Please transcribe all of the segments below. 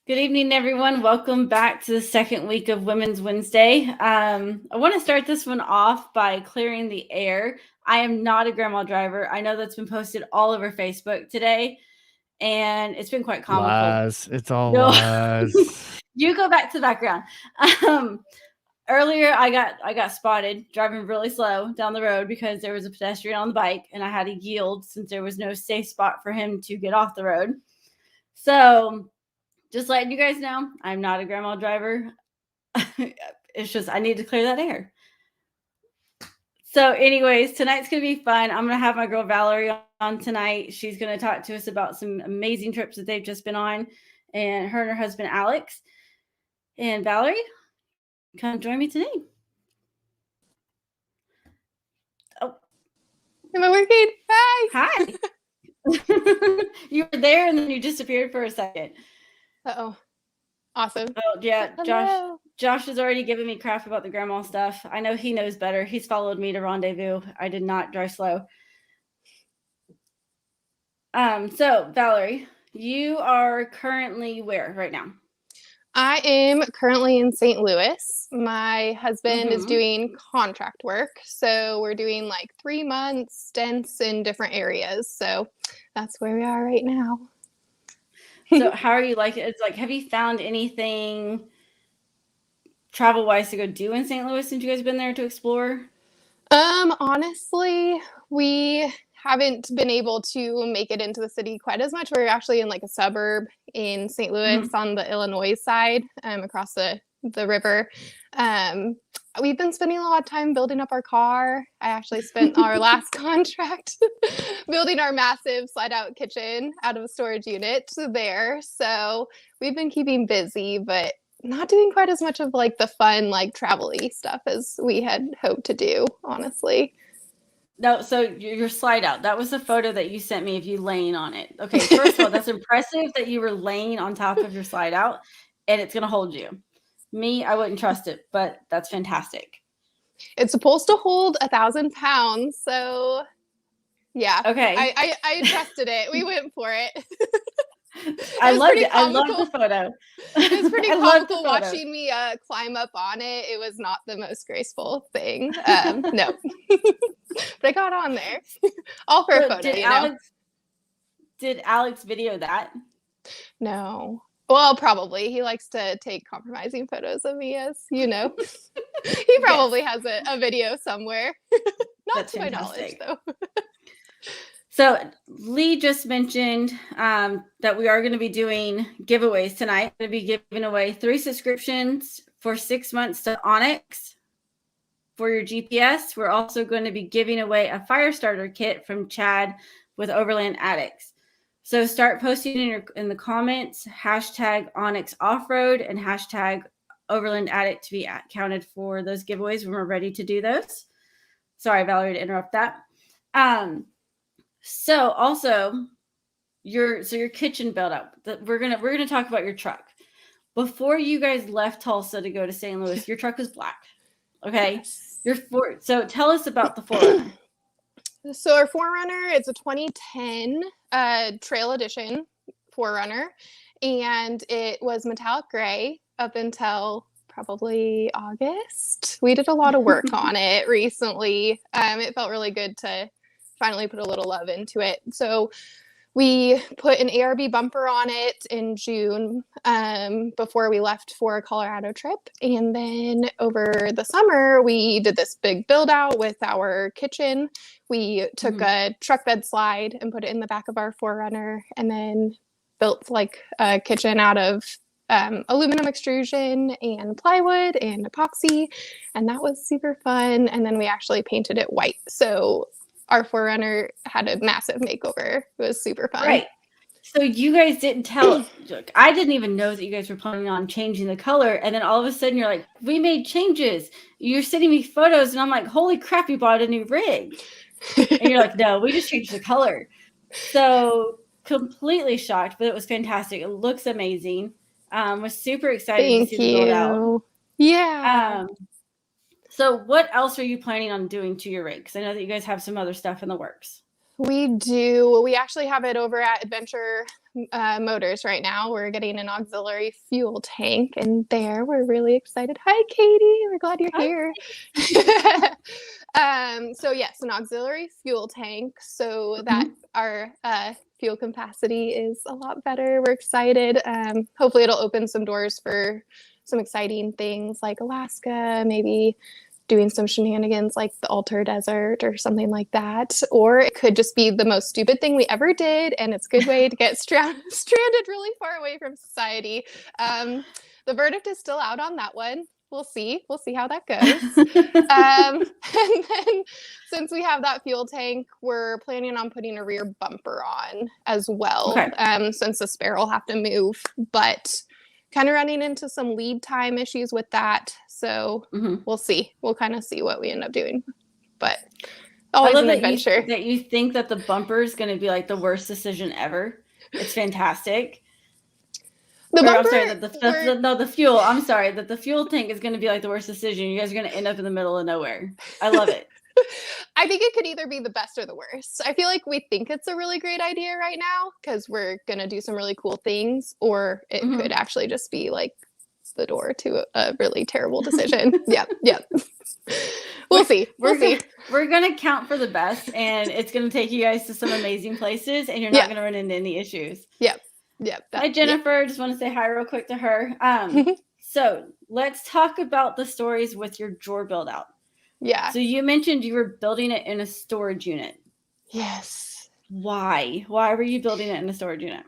Good evening, everyone. Welcome back to the second week of Women's Wednesday. I want to start this one off by clearing the air. I am not a grandma driver. I know that's been posted all over Facebook today, and it's been quite comical. Lies. It's all No, lies. you go back to the background. Earlier, I got spotted driving really slow down the road because there was a pedestrian on the bike, and I had to yield since there was no safe spot for him to get off the road. So just letting you guys know, I'm not a grandma driver. It's just I need to clear that air. So, anyways, tonight's gonna be fun. I'm gonna have my girl Valerie on tonight. She's gonna talk to us about some amazing trips that they've just been on, and her husband Alex. And Valerie, come join me today. Oh, am I working? Hi. You were there and then you disappeared for a second. Uh-oh. Awesome. Oh, yeah. Hello. Josh has already given me crap about the grandma stuff. I know he knows better. He's followed me to rendezvous. I did not drive slow. So Valerie, you are currently where right now? I am currently in St. Louis. My husband is doing contract work. So we're doing like 3 months stints in different areas. So that's where we are right now. So how are you liking it? It's like, have you found anything travel-wise to go do in St. Louis since you guys have been there to explore? Honestly, we haven't been able to make it into the city quite as much. We're actually in like a suburb in St. Louis on the Illinois side, across the river. We've been spending a lot of time building up our car. I actually spent our last contract building our massive slide-out kitchen out of a storage unit there. So we've been keeping busy, but not doing quite as much of like the fun, like travel-y stuff as we had hoped to do, honestly. No, so your slide out, that was the photo that you sent me of you laying on it. Okay, first of all, that's impressive that you were laying on top of your slide out and it's going to hold you. Me, I wouldn't trust it, but that's fantastic. It's supposed to hold 1,000 pounds, so yeah. Okay. I trusted it. We went for it. I loved it. I love the photo. It was pretty comical watching me climb up on it. It was not the most graceful thing. No. But I got on there. All for a photo, Did Alex video that? No. Well, probably. He likes to take compromising photos of me, as you know. He probably has a video somewhere. Not That's to fantastic. my knowledge, though. So Lee just mentioned that we are going to be doing giveaways tonight. We're going to be giving away 3 subscriptions for 6 months to Onyx for your GPS. We're also going to be giving away a fire starter kit from Chad with Overland Addicts. So start posting in the comments, hashtag Onyx Offroad and hashtag Overland Addict to be counted for those giveaways when we're ready to do those. Sorry, Valerie, to interrupt that. So also your kitchen build up. We're gonna talk about your truck. Before you guys left Tulsa to go to St. Louis, your truck was black. Okay. Yes. So tell us about the 4Runner. So our 4Runner, it's a 2010 Trail Edition 4Runner, and it was metallic gray up until probably August. We did a lot of work on it recently. It felt really good to finally put a little love into it. So we put an ARB bumper on it in June before we left for a Colorado trip. And then over the summer, we did this big build out with our kitchen. We took a truck bed slide and put it in the back of our 4Runner, and then built like a kitchen out of aluminum extrusion and plywood and epoxy. And that was super fun. And then we actually painted it white. So our 4Runner had a massive makeover. It was super fun. Right. So you guys didn't tell. I didn't even know that you guys were planning on changing the color. And then all of a sudden you're like, we made changes. You're sending me photos. And I'm like, holy crap, you bought a new rig. And you're like, no, we just changed the color. So completely shocked, but it was fantastic. It looks amazing. Was super excited to see the build out. Yeah. So what else are you planning on doing to your rig? Because I know that you guys have some other stuff in the works. We do. We actually have it over at Adventure Motors right now. We're getting an auxiliary fuel tank, and there we're really excited. Hi, Katie. We're glad you're here. So yes, an auxiliary fuel tank, so that our fuel capacity is a lot better. We're excited. Hopefully, it'll open some doors for some exciting things like Alaska, maybe doing some shenanigans like the Altar Desert or something like that. Or it could just be the most stupid thing we ever did, and it's a good way to get stranded really far away from society. The verdict is still out on that one. We'll see. We'll see how that goes. And then since we have that fuel tank, we're planning on putting a rear bumper on as well, since the spare will have to move. But kind of running into some lead time issues with that. So we'll see. We'll kind of see what we end up doing. But always an adventure. That you think that the bumper is going to be like the worst decision ever. It's fantastic. The bumper, I'm sorry, the fuel. I'm sorry, that the fuel tank is going to be like the worst decision. You guys are going to end up in the middle of nowhere. I love it. I think it could either be the best or the worst. I feel like we think it's a really great idea right now because we're going to do some really cool things, or it could actually just be like the door to a really terrible decision. Yep. We'll see. We're going to count for the best, and it's going to take you guys to some amazing places, and you're not going to run into any issues. Yep. Hi, Jennifer. Just want to say hi real quick to her. So let's talk about the stories with your drawer build out. Yeah. So you mentioned you were building it in a storage unit. Yes. Why? Why were you building it in a storage unit?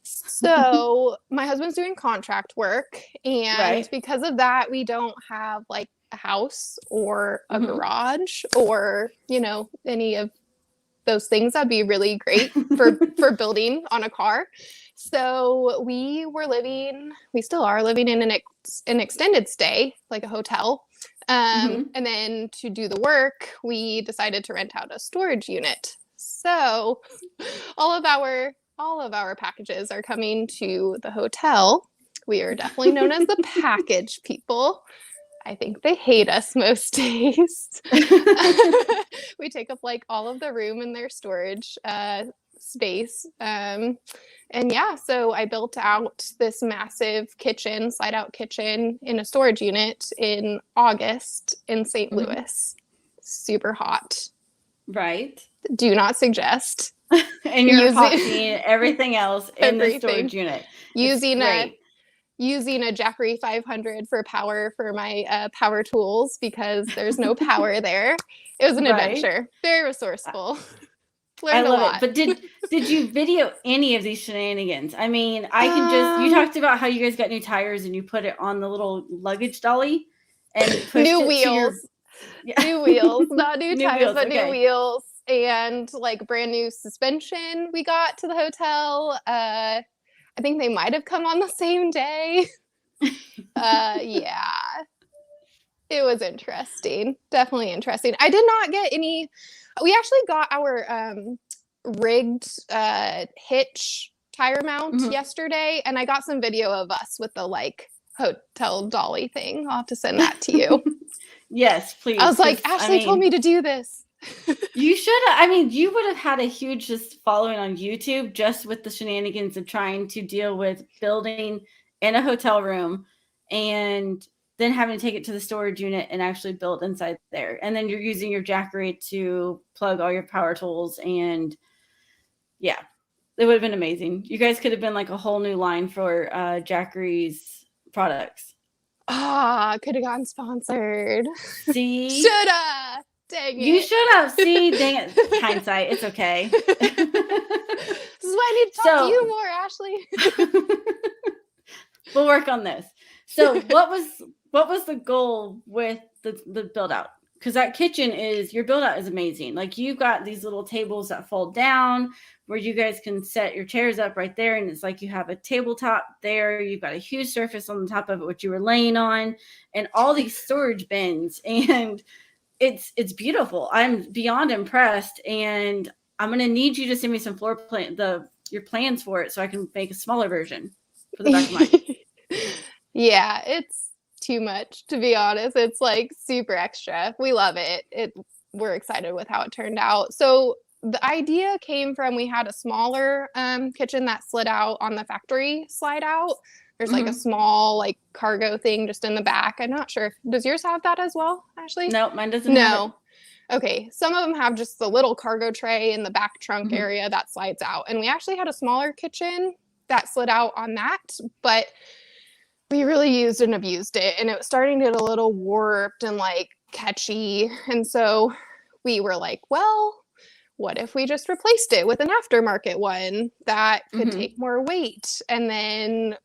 So my husband's doing contract work, and because of that, we don't have like a house or a garage or, any of those things that'd be really great for building on a car. So we still are living in an extended stay, like a hotel. And then to do the work, we decided to rent out a storage unit. So all of our packages are coming to the hotel. We are definitely known as the package people. I think they hate us most days. We take up like all of the room in their storage space. So I built out this massive slide out kitchen in a storage unit in August in St. Louis. Super hot. Right. Do not suggest. And you're epoxying everything else in the storage unit. Using a Jackery 500 for power for my power tools because there's no power there. It was an adventure. Very resourceful. Learned a lot. But did you video any of these shenanigans? I mean, you talked about how you guys got new tires and you put it on the little luggage dolly and pushed new wheels. New wheels, not new tires, but new wheels, and like brand new suspension we got to the hotel. I think they might have come on the same day. It was interesting. Definitely interesting. I did not get any. We actually got our rigged hitch tire mount yesterday, and I got some video of us with the like hotel dolly thing. I'll have to send that to you. Yes, please. I was like, Ashley told me to do this. You should have. I mean, you would have had a huge just following on YouTube just with the shenanigans of trying to deal with building in a hotel room and then having to take it to the storage unit and actually build inside there. And then you're using your Jackery to plug all your power tools. And it would have been amazing. You guys could have been like a whole new line for Jackery's products. Could have gotten sponsored. See? Shoulda. Dang it. You should have. See, dang it. Hindsight. It's okay. This is why I need to talk to you more, Ashley. We'll work on this. So what was the goal with the build out? Because that kitchen your build out is amazing. Like you've got these little tables that fold down where you guys can set your chairs up right there. And it's like you have a tabletop there. You've got a huge surface on the top of it, which you were laying on, and all these storage bins. And it's beautiful. I'm beyond impressed. And I'm going to need you to send me some floor plan, your plans for it so I can make a smaller version for the back of mine. Yeah, it's too much, to be honest. It's like super extra. We love it. We're excited with how it turned out. So the idea came from, we had a smaller kitchen that slid out on the factory slide out. There's like a small like cargo thing just in the back. I'm not sure. Does yours have that as well, Ashley? No, mine doesn't have it. Okay. Some of them have just the little cargo tray in the back trunk area that slides out. And we actually had a smaller kitchen that slid out on that, but we really used and abused it. And it was starting to get a little warped and like catchy. And so we were like, well, what if we just replaced it with an aftermarket one that could take more weight? And then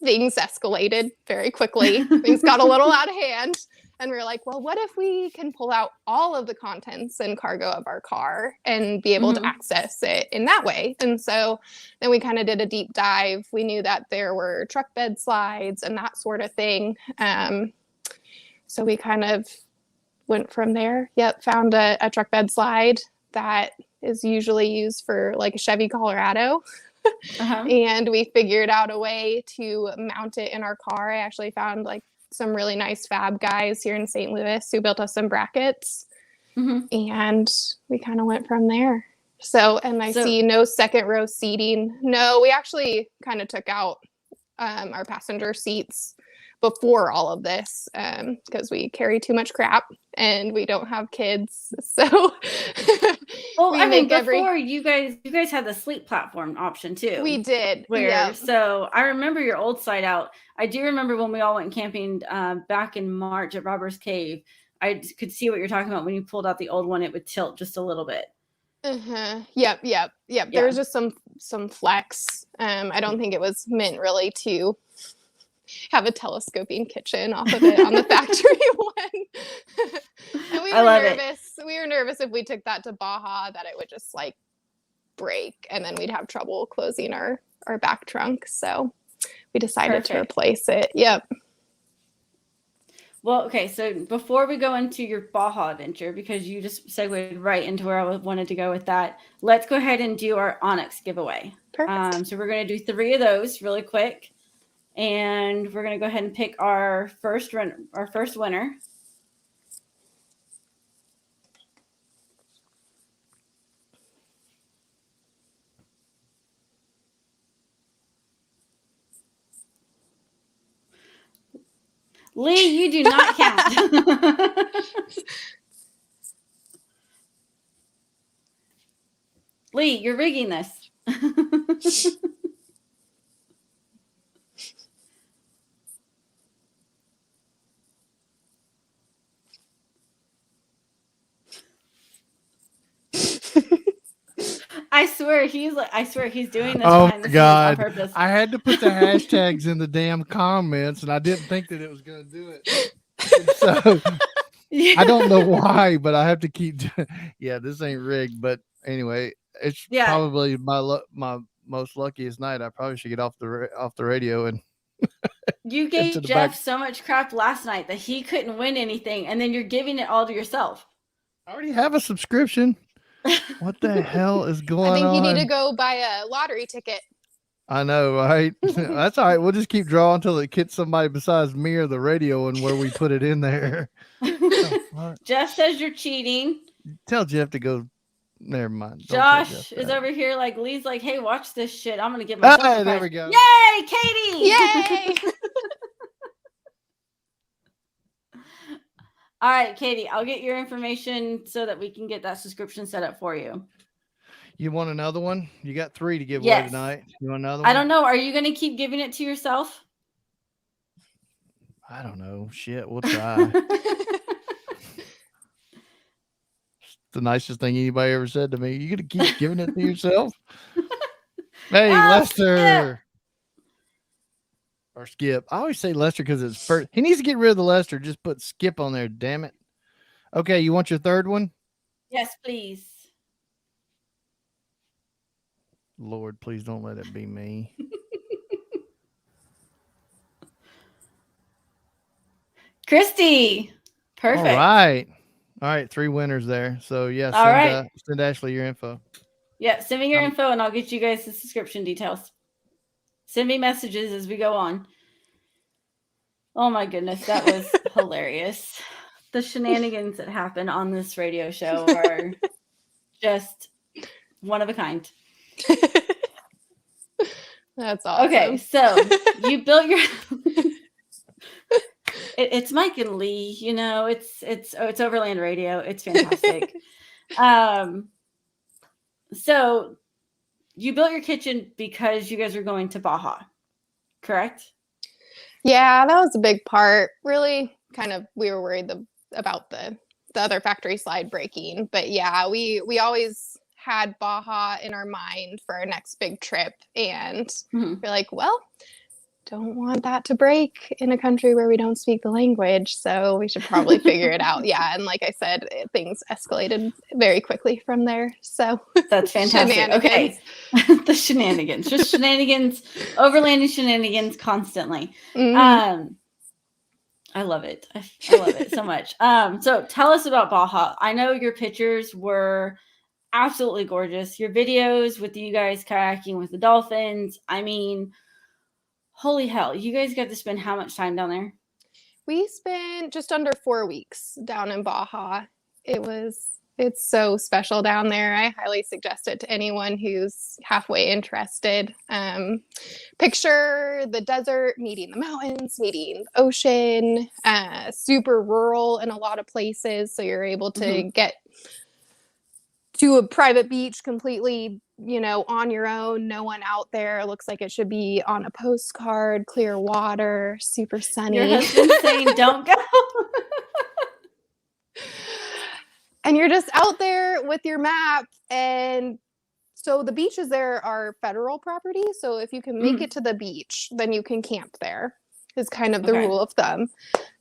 things escalated very quickly. Things got a little out of hand. And we were like, well, what if we can pull out all of the contents and cargo of our car and be able to access it in that way? And so then we kind of did a deep dive. We knew that there were truck bed slides and that sort of thing. So we kind of went from there. Found a truck bed slide that is usually used for like a Chevy Colorado. And we figured out a way to mount it in our car. I actually found like some really nice fab guys here in St. Louis who built us some brackets, and we kind of went from there. So I see no second row seating. No, we actually kind of took out our passenger seats before all of this because we carry too much crap and we don't have kids. So well, I mean, before you guys had the sleep platform option too. We did. So I remember your old slide out. I do remember when we all went camping back in March at Robbers Cave. I could see what you're talking about. When you pulled out the old one, it would tilt just a little bit. Yep. There was just some flex. I don't think it was meant really to have a telescoping kitchen off of it on the factory one. And we were nervous. We were nervous if we took that to Baja that it would just like break and then we'd have trouble closing our back trunk. So we decided to replace it. Yep. Well, okay. So before we go into your Baja adventure, because you just segued right into where I wanted to go with that, let's go ahead and do our Onyx giveaway. Perfect. So we're going to do 3 of those really quick. And we're going to go ahead and pick our first winner. Lee, you do not count. Lee, you're rigging this. I swear he's doing this. Oh my God. On purpose. I had to put the hashtags in the damn comments and I didn't think that it was going to do it. So I don't know why, but I have to keep. Yeah, this ain't rigged. But anyway, it's probably my most luckiest night. I probably should get off the radio. And you gave Jeff so much crap last night that he couldn't win anything, and then you're giving it all to yourself. I already have a subscription. What the hell is going on? I think you need to go buy a lottery ticket. I know, right? That's all right. We'll just keep drawing until it hits somebody besides me or the radio and where we put it in there. Jeff says you're cheating. Tell Jeff to go. Never mind. Josh is over here like, Lee's like, hey, watch this shit. I'm going to get my there we go. Yay, Katie! Yay! All right, Katie, I'll get your information so that we can get that subscription set up for you. You want another one? You got 3 to give away tonight. You want another one? I don't know. Are you going to keep giving it to yourself? I don't know. Shit, we'll try. It's the nicest thing anybody ever said to me. You going to keep giving it to yourself? Hey, Lester. Or Skip. I always say Lester because it's first. He needs to get rid of the Lester. Just put Skip on there, damn it. Okay, you want your 3rd one? Yes, please. Lord, please don't let it be me. Christy. Perfect. All right. 3 winners there. So, yeah, send Ashley your info. Yeah, send me your info and I'll get you guys the subscription details. Send me messages as we go on. Oh my goodness, that was hilarious. The shenanigans that happen on this radio show are just one of a kind. That's awesome. Okay, so you built your it's Mike and Lee, you know, it's Overland Radio. It's fantastic. So you built your kitchen because you guys are going to Baja, correct? Yeah, that was a big part. Really, kind of, we were worried about the other factory slide breaking, but yeah, we always had Baja in our mind for our next big trip, and we're like, well, don't want that to break in a country where we don't speak the language, so we should probably figure it out. Yeah, and like I said, things escalated very quickly from there. So that's fantastic. Okay, the shenanigans, just shenanigans, overlanding shenanigans constantly. I love it. I love it so much. So tell us about Baja. I know your pictures were absolutely gorgeous. Your videos with you guys kayaking with the dolphins. I mean, holy hell. You guys got to spend how much time down there? We spent just under 4 weeks down in Baja. It's so special down there. I highly suggest it to anyone who's halfway interested. Picture the desert meeting the mountains, meeting the ocean, super rural in a lot of places. So you're able to get to a private beach completely, you know, on your own, no one out there. It looks like it should be on a postcard, clear water, super sunny. Your husband's saying, don't go. And you're just out there with your map. And so the beaches there are federal property. So if you can make it to the beach, then you can camp there, is kind of the rule of thumb.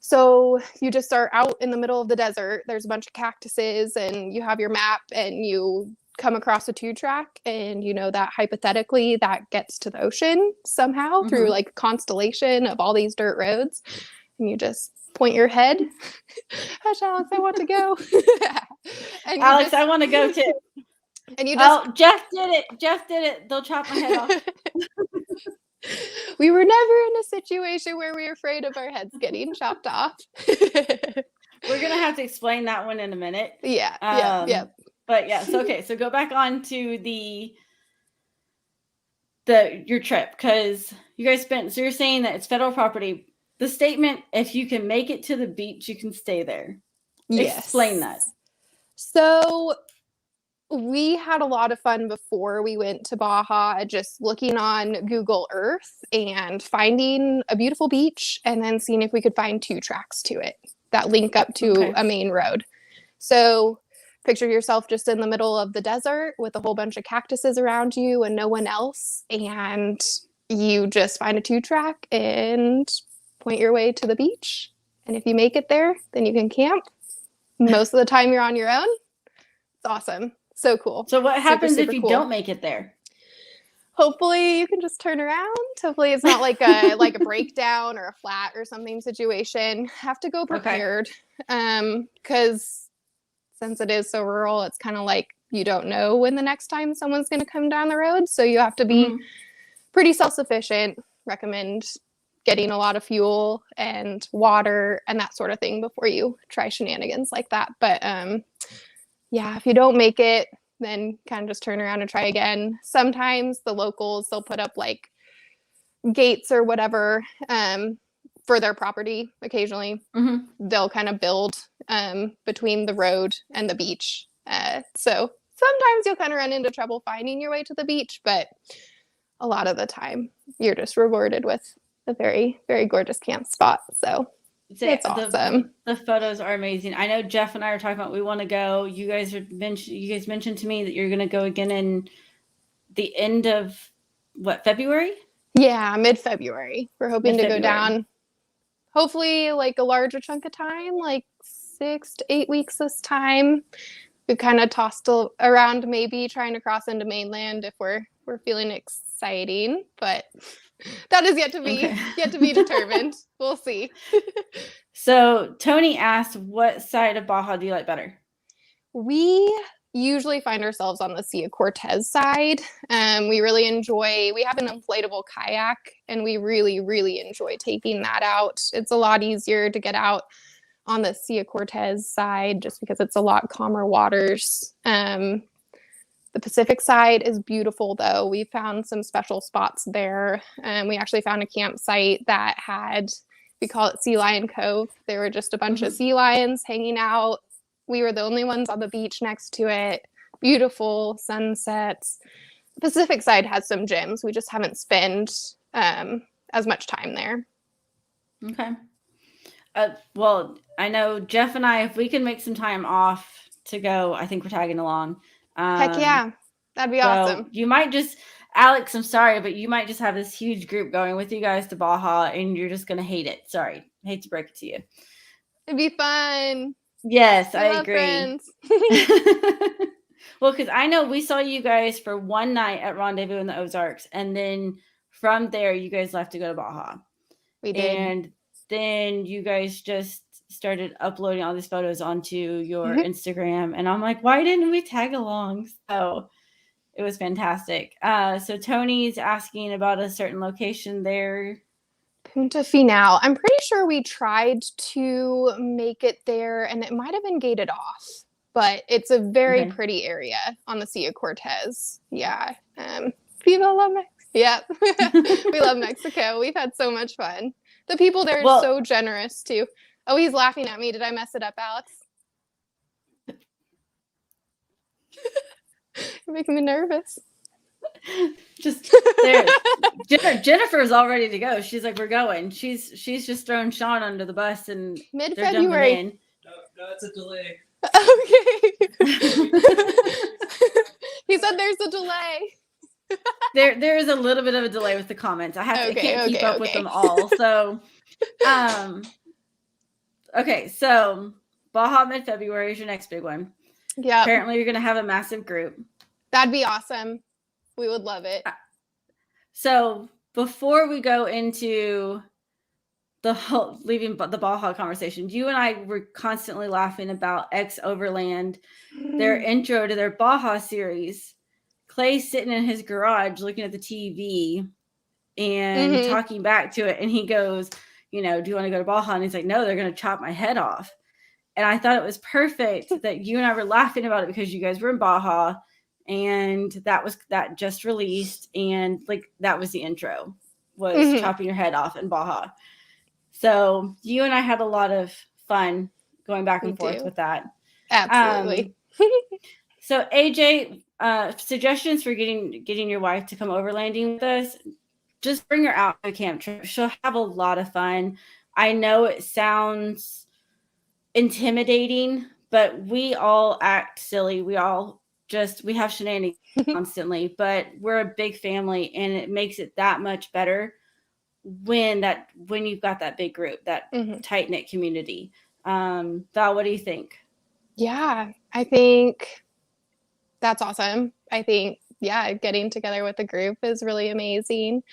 So you just are out in the middle of the desert. There's a bunch of cactuses, and you have your map, and you come across a 2-track, and you know that hypothetically that gets to the ocean somehow through like a constellation of all these dirt roads. And you just point your head. Hush, Alex, I want to go. Alex, I want to go too. And you just... Oh, Jeff did it. Jeff did it. They'll chop my head off. We were never in a situation where we were afraid of our heads getting chopped off. We're going to have to explain that one in a minute. Yeah. Yeah. But yeah, so okay, so go back on to your trip, because you guys so you're saying that it's federal property. The statement, if you can make it to the beach, you can stay there. Yes. Explain that. So we had a lot of fun before we went to Baja, just looking on Google Earth and finding a beautiful beach, and then seeing if we could find 2 tracks to it that link up to a main road. So picture yourself just in the middle of the desert with a whole bunch of cactuses around you and no one else. And you just find a 2-track and point your way to the beach. And if you make it there, then you can camp. Most of the time you're on your own. It's awesome. So cool. So what happens if you don't make it there? Hopefully you can just turn around. Hopefully it's not like a breakdown or a flat or something situation. Have to go prepared. Because since it is so rural, it's kind of like you don't know when the next time someone's going to come down the road. So you have to be pretty self-sufficient. Recommend getting a lot of fuel and water and that sort of thing before you try shenanigans like that. But yeah, if you don't make it, then kind of just turn around and try again. Sometimes the locals, they'll put up like gates or whatever for their property. Occasionally they'll kind of build between the road and the beach. So sometimes you'll kind of run into trouble finding your way to the beach, but a lot of the time you're just rewarded with a very, very gorgeous camp spot. So it's awesome. The photos are amazing. I know Jeff and I are talking about we want to go. You guys mentioned to me that you're going to go again in the end of February? Yeah, mid-February. We're hoping to go down, hopefully like a larger chunk of time, like 6 to 8 weeks this time. We've kind of tossed around maybe trying to cross into mainland if we're feeling exciting, but that is yet to be determined. We'll see. So Tony asked, what side of Baja do you like better? We usually find ourselves on the Sea of Cortez side. We have an inflatable kayak, and we really, really enjoy taking that out. It's a lot easier to get out on the Sea of Cortez side just because it's a lot calmer waters. The Pacific side is beautiful, though. We found some special spots there. We actually found a campsite that had, we call it Sea Lion Cove. There were just a bunch of sea lions hanging out. We were the only ones on the beach next to it. Beautiful sunsets. The Pacific side has some gyms. We just haven't spent as much time there. Okay. Well, I know Jeff and I, if we can make some time off to go, I think we're tagging along. Heck yeah. That'd be awesome. You might just, Alex, I'm sorry, but you might just have this huge group going with you guys to Baja and you're just going to hate it. Sorry. I hate to break it to you. It'd be fun. Yes, I agree. Friends. Well, because I know we saw you guys for one night at Rendezvous in the Ozarks. And then from there, you guys left to go to Baja. We did. And then you guys just started uploading all these photos onto your Instagram. And I'm like, why didn't we tag along? So it was fantastic. So Tony's asking about a certain location there. Punta Final. I'm pretty sure we tried to make it there and it might have been gated off, but it's a very pretty area on the Sea of Cortez. Yeah. Viva la Mexico. Yeah. We love Mexico. We've had so much fun. The people there are so generous too. Oh, he's laughing at me. Did I mess it up, Alex? You're making me nervous. Just there. Jennifer's all ready to go. She's like, we're going. She's just throwing Sean under the bus and mid-February. No, it's a delay. Okay. He said there's a delay. There is a little bit of a delay with the comments. I can't keep up with them all. So, okay. So Baja mid-February is your next big one. Yeah. Apparently you're going to have a massive group. That'd be awesome. We would love it. So before we go into the whole leaving the Baja conversation, you and I were constantly laughing about Overland, their intro to their Baja series. Clay's sitting in his garage looking at the TV and talking back to it. And he goes, do you want to go to Baja? And he's like, no, they're going to chop my head off. And I thought it was perfect that you and I were laughing about it because you guys were in Baja and that just released. And like, that was the intro was chopping your head off in Baja. So you and I had a lot of fun going back and forth with that. Absolutely. So AJ, suggestions for getting your wife to come overlanding with us. Just bring her out to a camp trip. She'll have a lot of fun. I know it sounds intimidating, but we all act silly. We have shenanigans constantly, but we're a big family and it makes it that much better when you've got that big group, that tight-knit community. Val, what do you think? Yeah, I think that's awesome. I think, getting together with a group is really amazing.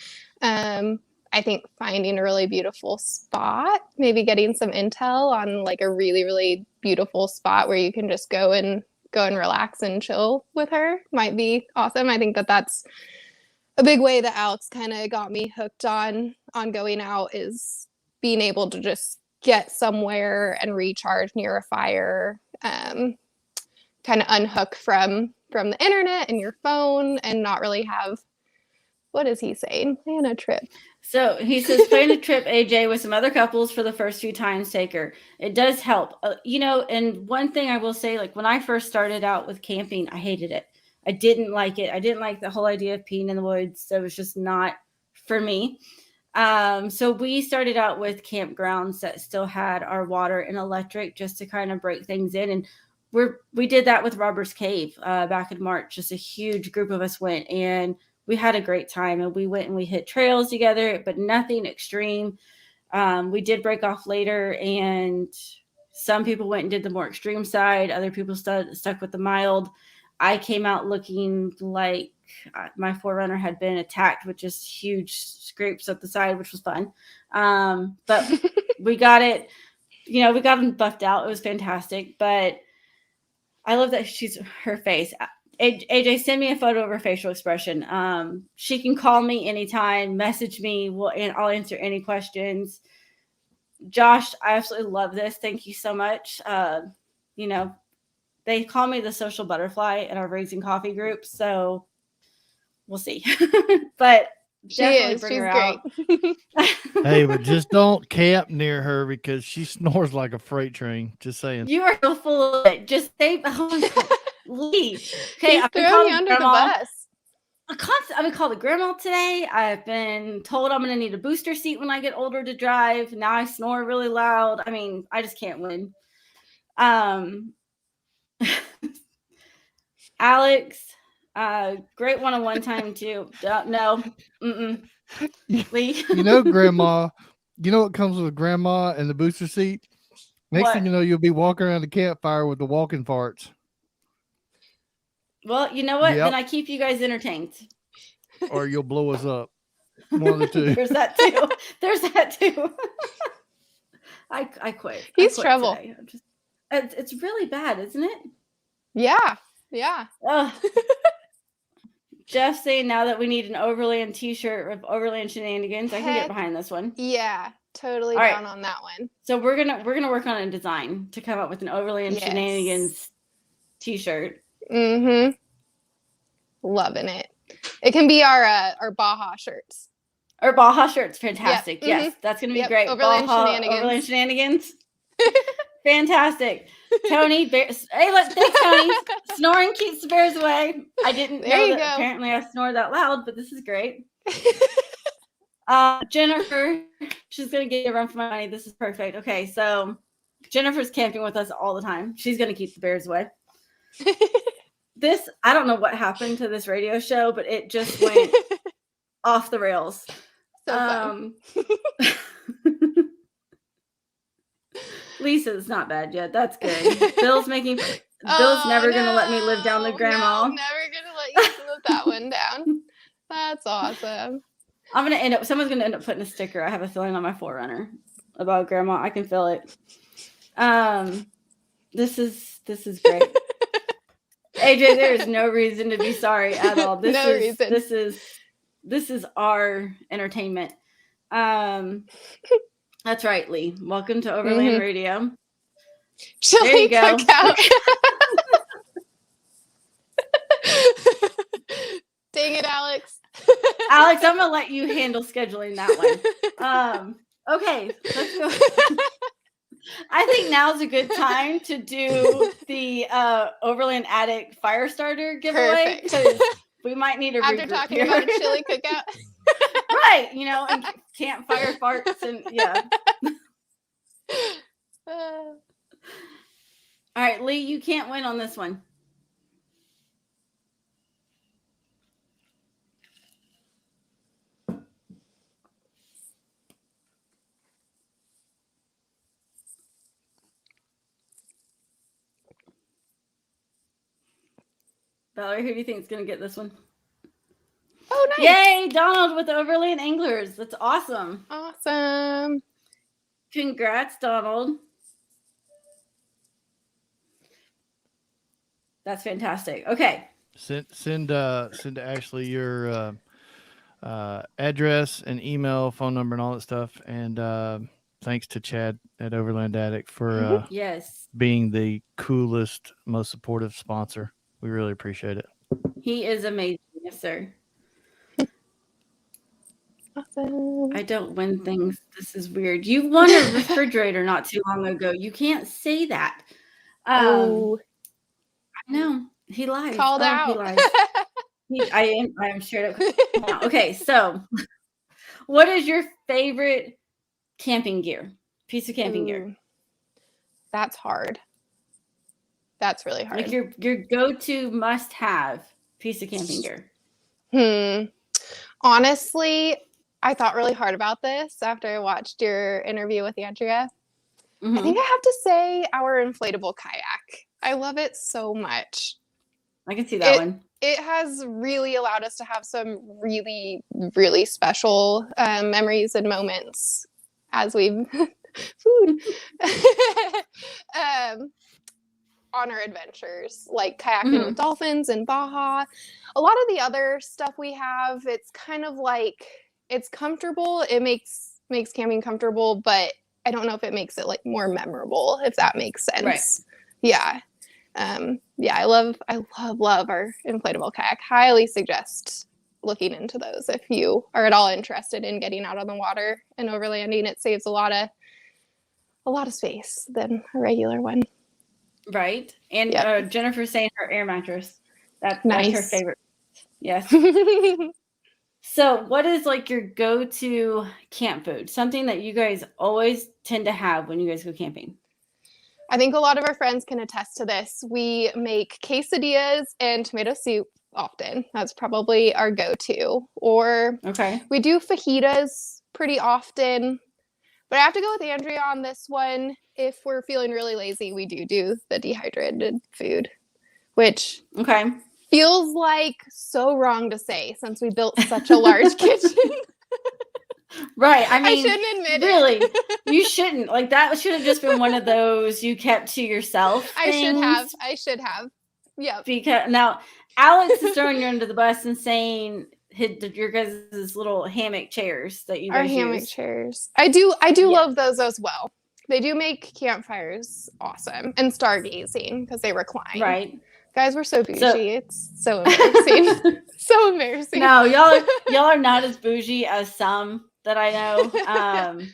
I think finding a really beautiful spot, maybe getting some intel on like a really, really beautiful spot where you can just go and relax and chill with her might be awesome. I think that's a big way that Alex kind of got me hooked on going out is being able to just get somewhere and recharge near a fire, kind of unhook from the internet and your phone and not really have, what is he saying? Plan a trip. So he says, plan a trip, AJ, with some other couples for the first few times. Take her. It does help. And one thing I will say, like when I first started out with camping, I hated it. I didn't like it. I didn't like the whole idea of peeing in the woods. So it was just not for me. So we started out with campgrounds that still had our water and electric just to kind of break things in. And we did that with Robbers Cave back in March. Just a huge group of us went and we had a great time. And we went and we hit trails together, but nothing extreme. We did break off later and some people went and did the more extreme side. Other people stuck with the mild. I came out looking like my Forerunner had been attacked with just huge scrapes up the side, which was fun. But we got it, we got them buffed out. It was fantastic. But I love that her face. AJ, send me a photo of her facial expression. She can call me anytime, message me. I'll answer any questions. Josh, I absolutely love this. Thank you so much. they call me the social butterfly in our Raising Coffee group. So we'll see. But definitely bring her out. Hey, but just don't camp near her because she snores like a freight train. Just saying. You are so full of it. Just say, leave. Okay, He's throwing you under the bus. I've been called a grandma today. I've been told I'm going to need a booster seat when I get older to drive. Now I snore really loud. I mean, I just can't win. Alex, great one-on-one time too. No. Lee. You know, Grandma, you know what comes with Grandma and the booster seat? Next thing you know, you'll be walking around the campfire with the walking farts. Well, you know what? Then I keep you guys entertained. Or you'll blow us up. One of the two. There's that too. I quit. He's trouble. It's really bad, isn't it? Yeah. Jeff saying now that we need an Overland t-shirt with Overland Shenanigans. I can get behind this one. Yeah, totally down on that one. So we're gonna work on a design to come up with an Overland Shenanigans t-shirt. Mm-hmm. Loving it. It can be our Baja shirts. Our Baja shirts, fantastic. Yep. Yes, that's gonna be great. Overland Shenanigans. Overland Shenanigans. Fantastic. Tony, hey, look, thanks, Tony. Snoring keeps the bears away. I didn't know that apparently I snore that loud, but this is great. Jennifer, she's going to get a run for my money. This is perfect. Okay, so Jennifer's camping with us all the time. She's going to keep the bears away. I don't know what happened to this radio show, but it just went off the rails. So Lisa's not bad yet. That's good. Bill's never gonna let me live down the grandma. No, never gonna let you live that one down. That's awesome. Someone's gonna end up putting a sticker. I have a feeling on my 4Runner about grandma. I can feel it. This is great. AJ, there is no reason to be sorry at all. This is our entertainment. That's right, Lee. Welcome to Overland Radio. Chili there you go. Cookout. Dang it, Alex. Alex, I'm gonna let you handle scheduling that one. Okay, let's go. I think now's a good time to do the Overland Attic fire starter giveaway because we might need a after talking about a chili cookout. Right, and campfire farts and All right, Lee, you can't win on this one. Valerie, who do you think is going to get this one? Oh, nice. Yay, Donald with the Overland Anglers. That's awesome. Awesome. Congrats, Donald. That's fantastic. Okay. Send to Ashley your address and email, phone number, and all that stuff. And thanks to Chad at Overland Attic for being the coolest, most supportive sponsor. We really appreciate it. He is amazing. Yes, sir. Awesome. I don't win things. This is weird. You won a refrigerator not too long ago. You can't say that. I know. He lies. Called out. He lies. I am straight up. Okay, so what is your favorite camping gear? Piece of camping gear. That's hard. That's really hard. Like your go-to must-have piece of camping gear. Honestly, I thought really hard about this after I watched your interview with Andrea. I think I have to say our inflatable kayak. I love it so much. I can see that one. It has really allowed us to have some really, really special memories and moments as we've on our adventures, like kayaking with dolphins and Baja. A lot of the other stuff we have, it's kind of like, it's comfortable. It makes camping comfortable, but I don't know if it makes it like more memorable, if that makes sense. Right. Yeah. Yeah, I love our inflatable kayak. Highly suggest looking into those if you are at all interested in getting out on the water and overlanding. It saves a lot of space than a regular one. Right. And Yep. Jennifer's saying her air mattress. That's her Nice. favorite. Yes. So what is like your go-to camp food? Something that you guys always tend to have when you guys go camping? I think a lot of our friends can attest to this. We make quesadillas and tomato soup often. That's probably our go-to. Or we do fajitas pretty often. But I have to go with Andrea on this one. If we're feeling really lazy, we do the dehydrated food, which feels like so wrong to say since we built such a large kitchen. Right. I mean, I shouldn't admit really, it. You shouldn't. Like, that should have just been one of those you kept to yourself things. I should have. Yeah. Because now Alex is throwing you under the bus and saying your guys' little hammock chairs that you guys use. Our hammock chairs. I do love those as well. They do make campfires awesome and stargazing because they recline. Right. Guys, we're so bougie. It's so embarrassing. So embarrassing. No, y'all are not as bougie as some that I know.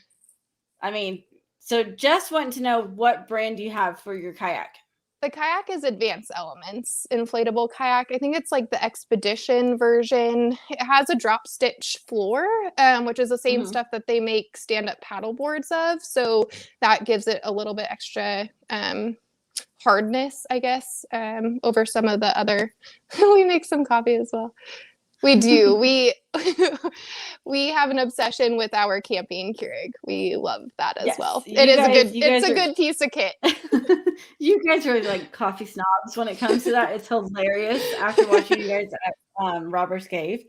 I mean, so just wanting to know, what brand do you have for your kayak? The kayak is Advanced Elements inflatable kayak. I think it's like the Expedition version. It has a drop stitch floor, which is the same stuff that they make stand-up paddle boards of. So that gives it a little bit extra hardness, I guess, over some of the other. We make some coffee as well. We do. We have an obsession with our camping Keurig. We love that as well. It's a good piece of kit. You guys are like coffee snobs when it comes to that. It's hilarious after watching you guys at Robert's Cave.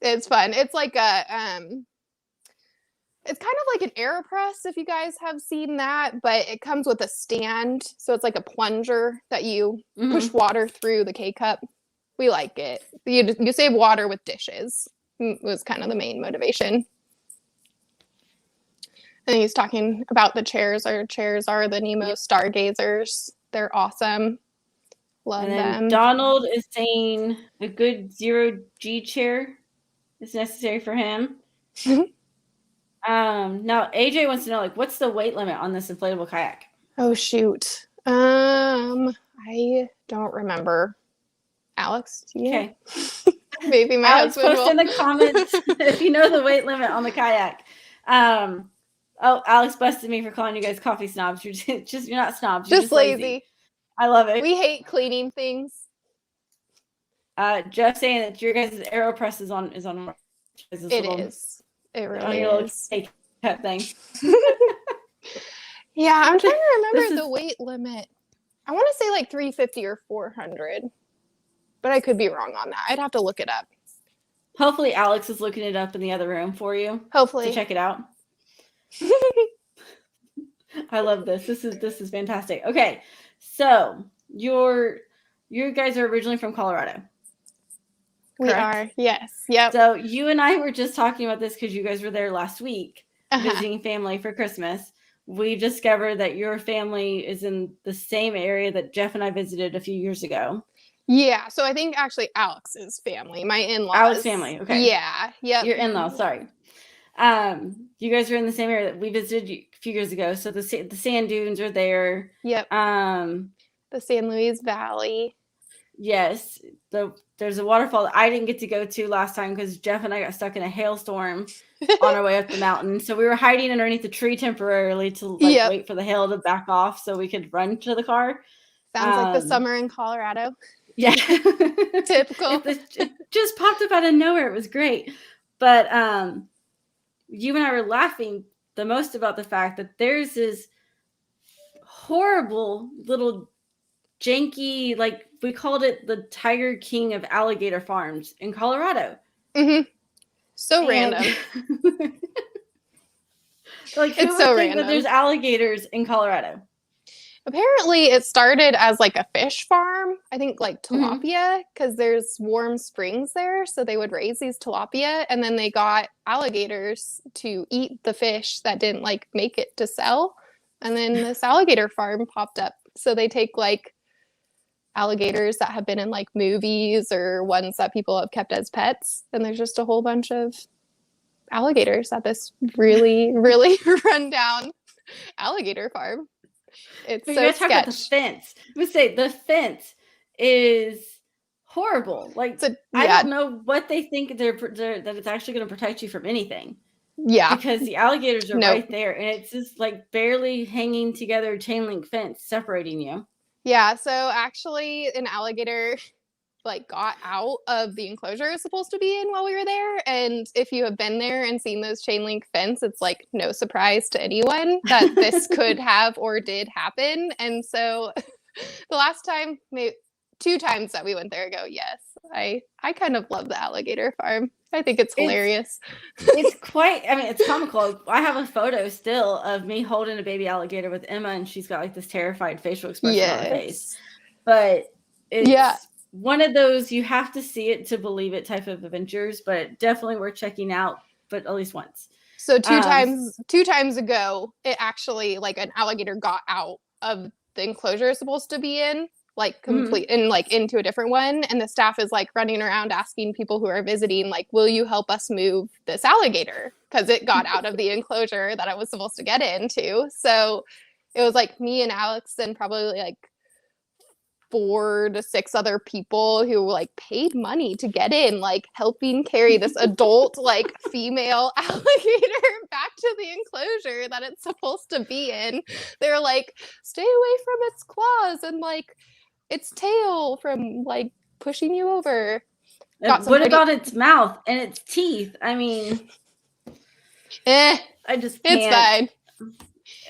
It's fun. It's like it's kind of like an AeroPress, if you guys have seen that, but it comes with a stand. So it's like a plunger that you push water through the K-cup. We like it. You save water with dishes. Was kind of the main motivation. And he's talking about the chairs. Our chairs are the Nemo Stargazers. They're awesome. Love them. Donald is saying a good 0G chair is necessary for him. Now AJ wants to know, like, what's the weight limit on this inflatable kayak? Oh shoot. I don't remember. Alex, okay. Maybe my Alex, husband post in the comments if you know the weight limit on the kayak. Alex busted me for calling you guys coffee snobs. You're not snobs. You're just lazy. I love it. We hate cleaning things. Just saying that your guys' AeroPress is on. It is. It really is. Cut thing. Yeah, I'm trying to remember the weight limit. I want to say like 350 or 400. But I could be wrong on that. I'd have to look it up. Hopefully Alex is looking it up in the other room for you. Hopefully. To check it out. I love this. This is fantastic. Okay. So you guys are originally from Colorado. We are. Yes. Yep. So you and I were just talking about this because you guys were there last week visiting family for Christmas. We discovered that your family is in the same area that Jeff and I visited a few years ago. Yeah, so I think actually Alex's family, my in-laws. Alex's family, okay. Yeah, yep. Your in-laws, sorry. You guys are in the same area that we visited a few years ago. So the sand dunes are there. Yep. The San Luis Valley. Yes. There's a waterfall that I didn't get to go to last time because Jeff and I got stuck in a hailstorm on our way up the mountain. So we were hiding underneath a tree temporarily to wait for the hail to back off so we could run to the car. Sounds like the summer in Colorado. Yeah. Typical. It just popped up out of nowhere. It was great. But you and I were laughing the most about the fact that there's this horrible little janky, like we called it the Tiger King of alligator farms in Colorado. Mm-hmm. So random. Like, it's so random that there's alligators in Colorado. Apparently it started as like a fish farm, I think like tilapia, because there's warm springs there. So they would raise these tilapia and then they got alligators to eat the fish that didn't like make it to sell. And then this alligator farm popped up So they take like alligators that have been in like movies or ones that people have kept as pets, and there's just a whole bunch of alligators at this really, really rundown alligator farm. It's But so you gotta talk about the sketch. fence. I would say the fence is horrible. Like, I don't know what they think that it's actually going to protect you from anything. Yeah. Because the alligators are Nope. right there, and it's just like barely hanging together chain link fence separating you. Yeah, so actually an alligator like got out of the enclosure it was supposed to be in while we were there. And if you have been there and seen those chain link fence, it's like no surprise to anyone that this could have or did happen. And so the last time, maybe 2 times that we went there ago, yes, I kind of love the alligator farm. I think it's hilarious. It's quite, I mean, it's comical. I have a photo still of me holding a baby alligator with Emma, and she's got like this terrified facial expression on her face. But it's one of those, you have to see it to believe it type of adventures, but definitely worth checking out, but at least once. So two times ago, it actually, like, an alligator got out of the enclosure it's supposed to be in, like complete and like into a different one, and the staff is like running around asking people who are visiting, like, will you help us move this alligator, because it got out of the enclosure that I was supposed to get into. So it was like me and Alex and probably like 4 to 6 other people who like paid money to get in, like helping carry this adult like female alligator back to the enclosure that it's supposed to be in. They're like, stay away from its claws and like its tail from like pushing you over. What about its mouth and its teeth? I mean, I just can't. It's fine.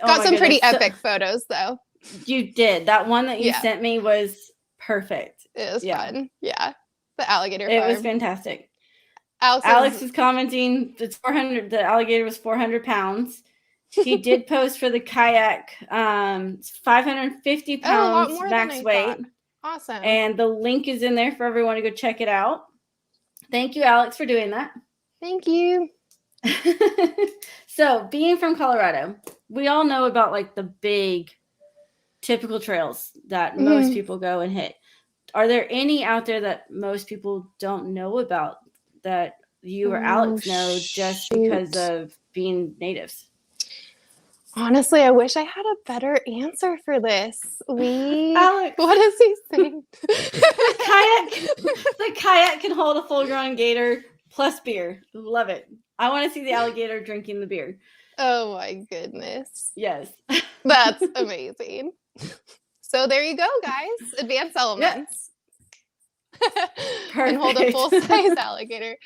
Got some pretty epic photos though. You did. That one that you sent me was perfect. It was fun. Yeah. The alligator farm. It was fantastic. Alex is commenting, it's 400. The alligator was 400 pounds. He did post for the kayak, 550 pounds max weight. Awesome. And the link is in there for everyone to go check it out. Thank you, Alex, for doing that. Thank you. So, being from Colorado, we all know about like the big typical trails that most people go and hit. Are there any out there that most people don't know about that you or Alex know just because of being natives? Honestly, I wish I had a better answer for this. Alex, what is he saying? The kayak can hold a full-grown gator plus beer. Love it. I want to see the alligator drinking the beer. Oh my goodness. Yes. That's amazing. So there you go, guys. Advanced elements. And hold a full-size alligator.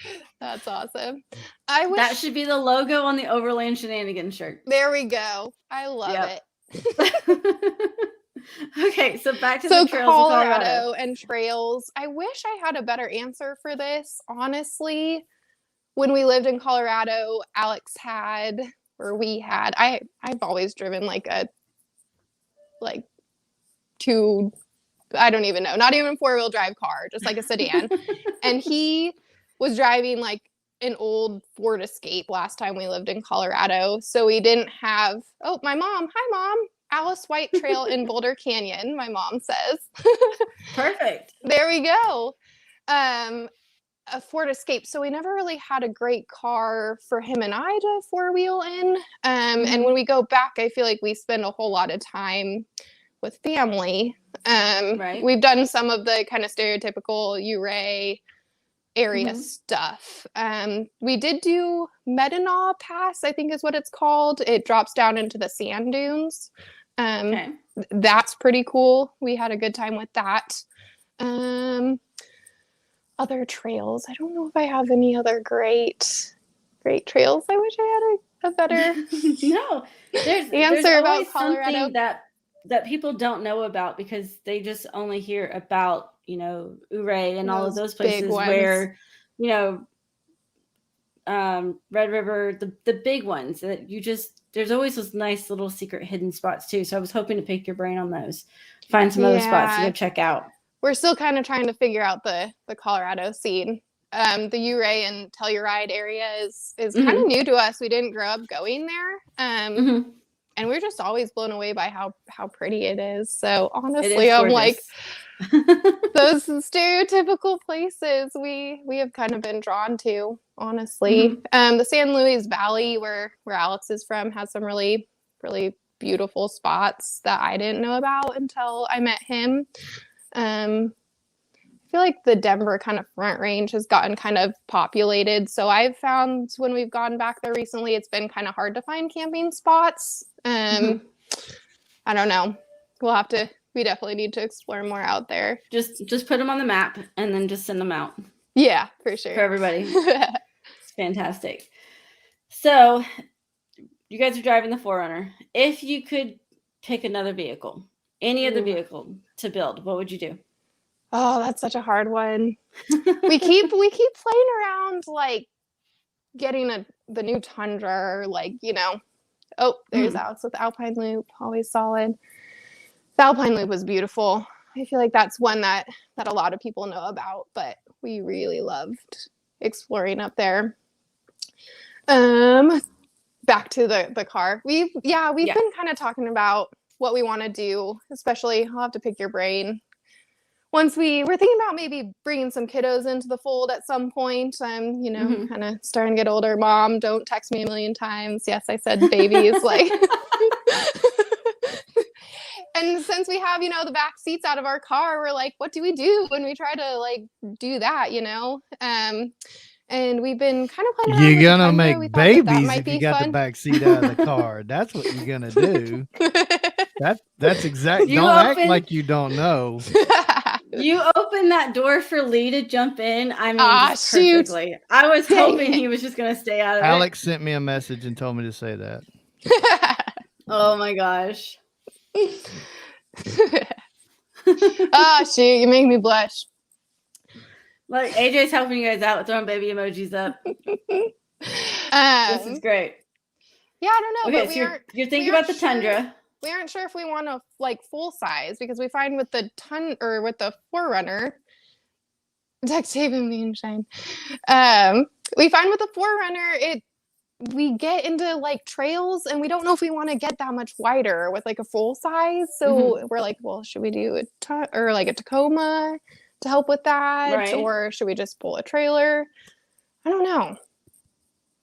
That's awesome. That should be the logo on the Overland Shenanigans shirt. There we go. I love it. Okay, so back to the trails of Colorado and trails. I wish I had a better answer for this. Honestly, when we lived in Colorado, Alex had, or we had, I've always driven I don't even know, not even 4-wheel drive car, just like a sedan. And he was driving like an old Ford Escape last time we lived in Colorado. So we didn't have, my mom, hi mom, Alice White Trail in Boulder Canyon, my mom says. Perfect. There we go. A Ford Escape. So we never really had a great car for him and I to 4-wheel in. And when we go back, I feel like we spend a whole lot of time with family. Right. We've done some of the kind of stereotypical Ouray area stuff. We did do Medinaw Pass, I think is what it's called. It drops down into the sand dunes. That's pretty cool. We had a good time with that. Other trails. I don't know if I have any other great trails. I wish I had a better answer about Colorado. That people don't know about because they just only hear about, Ouray and all of those places where, Red River, the big ones that there's always those nice little secret hidden spots too. So I was hoping to pick your brain on those, find some other spots to go check out. We're still kind of trying to figure out the Colorado scene. The Ouray and Telluride area is kind of new to us. We didn't grow up going there. and we're just always blown away by how pretty it is. So honestly, I'm like, those stereotypical places we have kind of been drawn to, honestly. The San Luis Valley, where Alex is from, has some really, really beautiful spots that I didn't know about until I met him. I feel like the Denver kind of Front Range has gotten kind of populated. So I've found when we've gone back there recently, it's been kind of hard to find camping spots. I don't know. We definitely need to explore more out there. Just put them on the map and then just send them out. Yeah, for sure. For everybody. It's fantastic. So you guys are driving the 4Runner. If you could pick another vehicle, any other vehicle to build, what would you do? Oh, that's such a hard one. we keep playing around, like getting the new Tundra, or like, oh, there's Alex with the Alpine Loop, always solid. The Alpine Loop was beautiful. I feel like that's one that a lot of people know about, but we really loved exploring up there. Back to the car. We've been kind of talking about what we want to do, especially I'll have to pick your brain. Once we're thinking about maybe bringing some kiddos into the fold at some point. I'm, kind of starting to get older. Mom, don't text me a million times. Yes, I said babies. Like, and since we have, the back seats out of our car, we're like, what do we do when we try to like do that, And we've been kind of playing around. You're gonna make babies if you got the back seat out of the car. That's what you're gonna do. That's exactly. Don't act like you don't know. You opened that door for Lee to jump in. I mean, perfectly. I was hoping he was just going to stay out of it. Alex sent me a message and told me to say that. Oh my gosh. Oh, shoot. You make me blush. Like, AJ's helping you guys out, throwing baby emojis up. This is great. Yeah, I don't know. Okay, so you're thinking about the Tundra. We aren't sure if we want to like full size, because we find with the 4Runner, text Haven Moonshine. We find with the 4Runner, we get into like trails, and we don't know if we want to get that much wider with like a full size. So we're like, well, should we do a Tacoma to help with that, right? Or should we just pull a trailer? I don't know.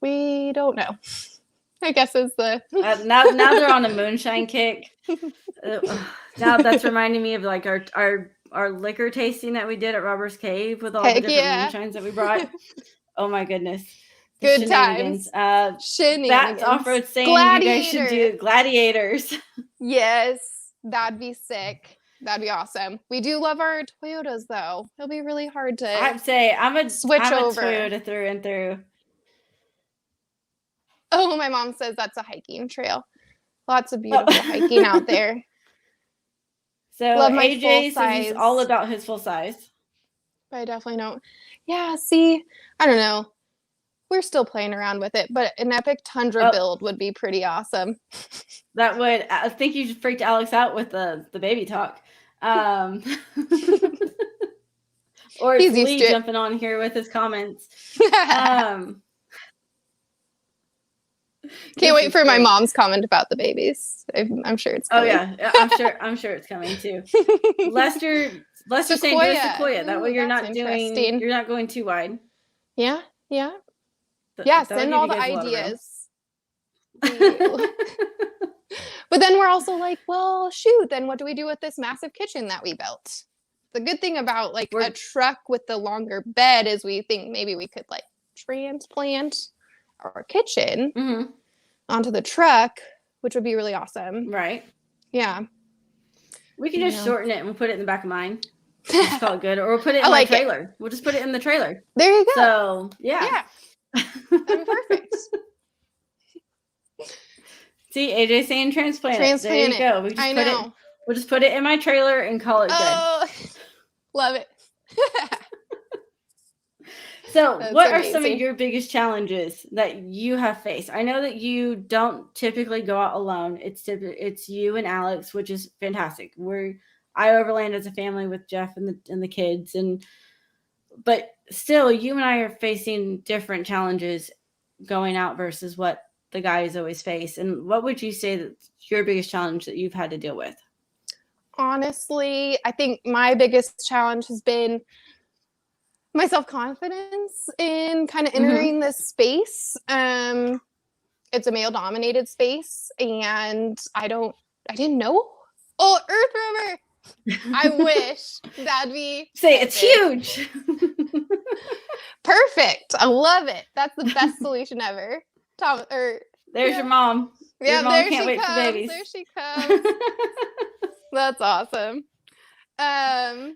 We don't know. I guess is the now they're on a moonshine kick. Now that's reminding me of like our liquor tasting that we did at Robert's Cave with all the different moonshines that we brought. Oh my goodness. Good times. Shenanigans. That's off-road saying you guys should do gladiators. Yes, that'd be sick. That'd be awesome. We do love our Toyotas though. It'll be really hard to I'd say I'm a switch over. Toyota through and through. Oh, my mom says that's a hiking trail. Lots of beautiful hiking out there. So love my AJ says he's all about his full size. But I definitely don't. Yeah, see, I don't know. We're still playing around with it, but an epic Tundra build would be pretty awesome. That would. I think you just freaked Alex out with the baby talk. Or it's Lee jumping on here with his comments. Can't wait for my mom's comment about the babies. I'm sure it's coming. Oh yeah, I'm sure it's coming too. Lester saying do a Sequoia. That way you're not going too wide. Yeah. Send all the ideas. But then we're also like, well, shoot. Then what do we do with this massive kitchen that we built? The good thing about like a truck with the longer bed is we think maybe we could like transplant our kitchen onto the truck, which would be really awesome. Right. Yeah. We can just shorten it and we'll put it in the back of mine. Just call it good. Or we'll put it in my trailer. We'll just put it in the trailer. There you go. So, yeah. That'd be perfect. See, AJ saying transplant it. There you go. We'll just put it in my trailer and call it good. Love it. So what are some of your biggest challenges that you have faced? I know that you don't typically go out alone. It's you and Alex, which is fantastic. I overland as a family with Jeff and the kids, but still you and I are facing different challenges going out versus what the guys always face? And what would you say that's your biggest challenge that you've had to deal with? Honestly, I think my biggest challenge has been my self-confidence in kind of entering this space. It's a male-dominated space, and I didn't know. Oh, Earth Rumor! I wish that'd be say it's huge. Perfect. I love it. That's the best solution ever. There's your mom. Yeah, your mom there can't she wait comes. for babies. There she comes. That's awesome. I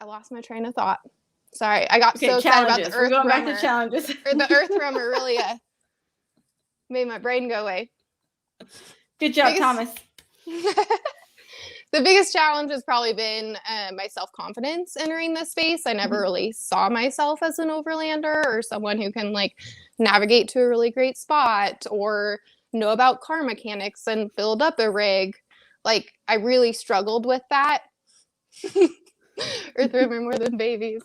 lost my train of thought. Sorry, I got so excited about the Earth Rumor. Back to challenges. Or the Earth Rumor really made my brain go away. Good job, Thomas. The biggest challenge has probably been my self-confidence entering this space. I never really saw myself as an overlander or someone who can like navigate to a really great spot or know about car mechanics and build up a rig. Like, I really struggled with that. Earth Rumor more than babies.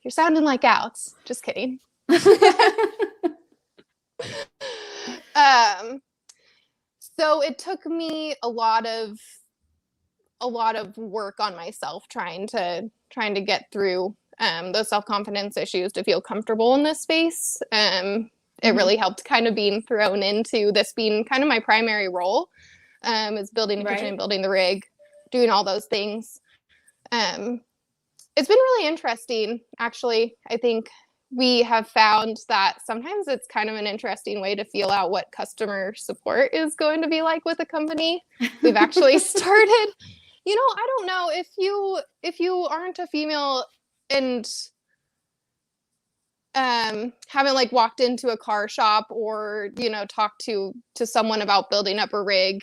You're sounding like Alex. Just kidding. So it took me a lot of work on myself trying to get through those self-confidence issues to feel comfortable in this space. It really helped kind of being thrown into this being kind of my primary role, is building the kitchen, building the rig, doing all those things. It's been really interesting, actually. I think we have found that sometimes it's kind of an interesting way to feel out what customer support is going to be like with a company. We've actually started, I don't know if you aren't a female and haven't like walked into a car shop or, talked to someone about building up a rig.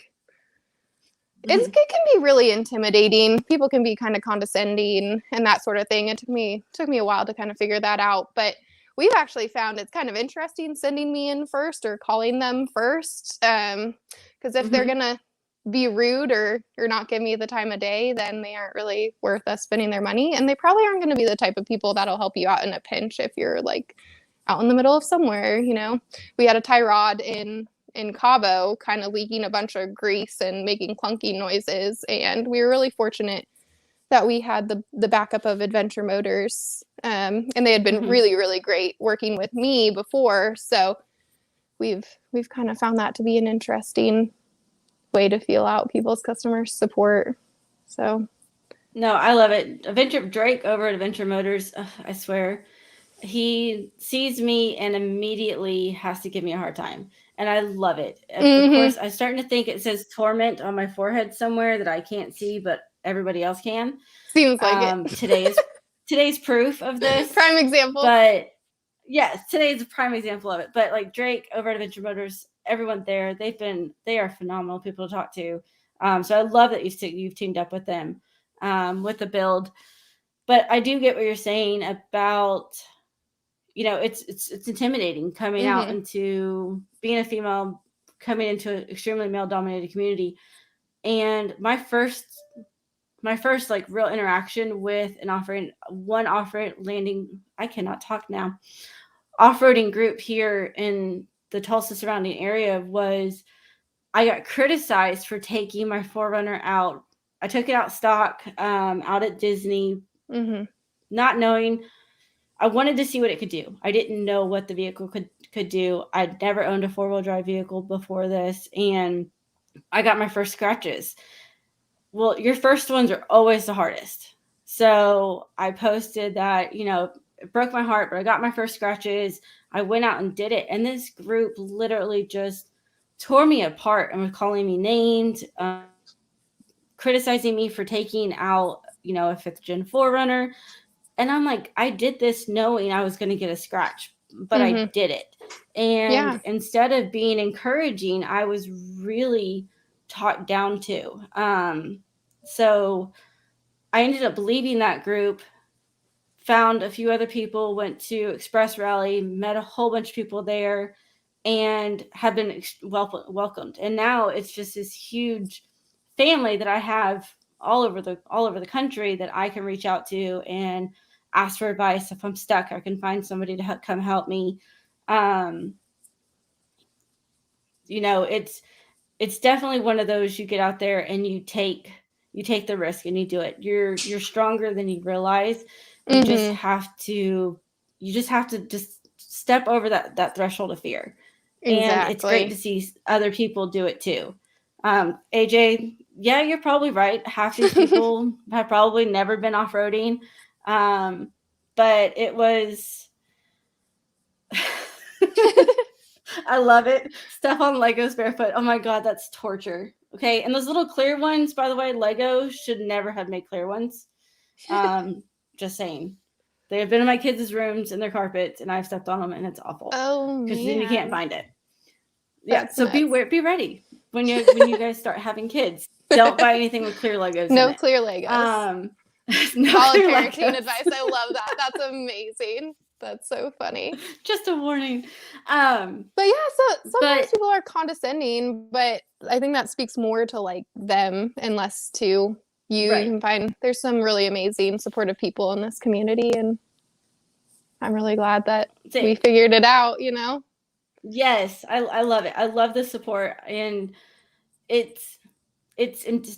It can be really intimidating. People can be kind of condescending and that sort of thing. It took me a while to kind of figure that out, but we've actually found it's kind of interesting sending me in first or calling them first. Because if they're going to be rude or not give me the time of day, then they aren't really worth us spending their money. And they probably aren't going to be the type of people that'll help you out in a pinch if you're like out in the middle of somewhere, We had a tie rod in Cabo kind of leaking a bunch of grease and making clunky noises, and we were really fortunate that we had the backup of Adventure Motors, and they had been really, really great working with me before, so we've kind of found that to be an interesting way to feel out people's customer support. So no, I love it. Drake over at Adventure Motors, I swear, he sees me and immediately has to give me a hard time. And I love it. Of course, I'm starting to think it says torment on my forehead somewhere that I can't see, but everybody else can. Seems like it. Today's proof of this. Prime example. But yes, today's a prime example of it. But like Drake over at Adventure Motors, everyone there, they are phenomenal people to talk to. So I love that you've teamed up with them with the build. But I do get what you're saying about, it's intimidating coming out into being a female, coming into an extremely male dominated community. And my first like real interaction with an off-roading group here in the Tulsa surrounding area was I got criticized for taking my 4Runner out. I took it out stock out at Disney, not knowing. I wanted to see what it could do. I didn't know what the vehicle could do. I'd never owned a 4-wheel drive vehicle before this, and I got my first scratches. Well, your first ones are always the hardest. So I posted that, it broke my heart, but I got my first scratches. I went out and did it, and this group literally just tore me apart and was calling me names, criticizing me for taking out, a 5th gen 4Runner. And I'm like, I did this knowing I was going to get a scratch, but I did it. And instead of being encouraging, I was really talked down to. So I ended up leaving that group, found a few other people, went to Express Rally, met a whole bunch of people there, and have been welcomed. And now it's just this huge family that I have all over the country that I can reach out to and ask for advice. If I'm stuck, I can find somebody to come help me. it's definitely one of those, you get out there and you take the risk and you do it. You're stronger than you realize. You just have to just step over that threshold of fear. Exactly. And it's great to see other people do it too. AJ, yeah, you're probably right. Half these people have probably never been off-roading. But it was I love it. Stuff on Legos barefoot. Oh my God, that's torture. Okay. And those little clear ones, by the way, Lego should never have made clear ones. Just saying. They have been in my kids' rooms and their carpets, and I've stepped on them, and it's awful. Oh, because man. then you can't find it. Yeah. That's So nuts. be ready when you guys start having kids. Don't buy anything with clear Legos. No in it. clear Legos. No Solid clear parenting Legos. advice. I love that. That's amazing. That's so funny. Just a warning. But yeah, so sometimes people are condescending, but I think that speaks more to like them and less to you. Right. You can find there's some really amazing, supportive people in this community, and I'm really glad that we figured it out, you know? Yes, I love it. I love the support, and it's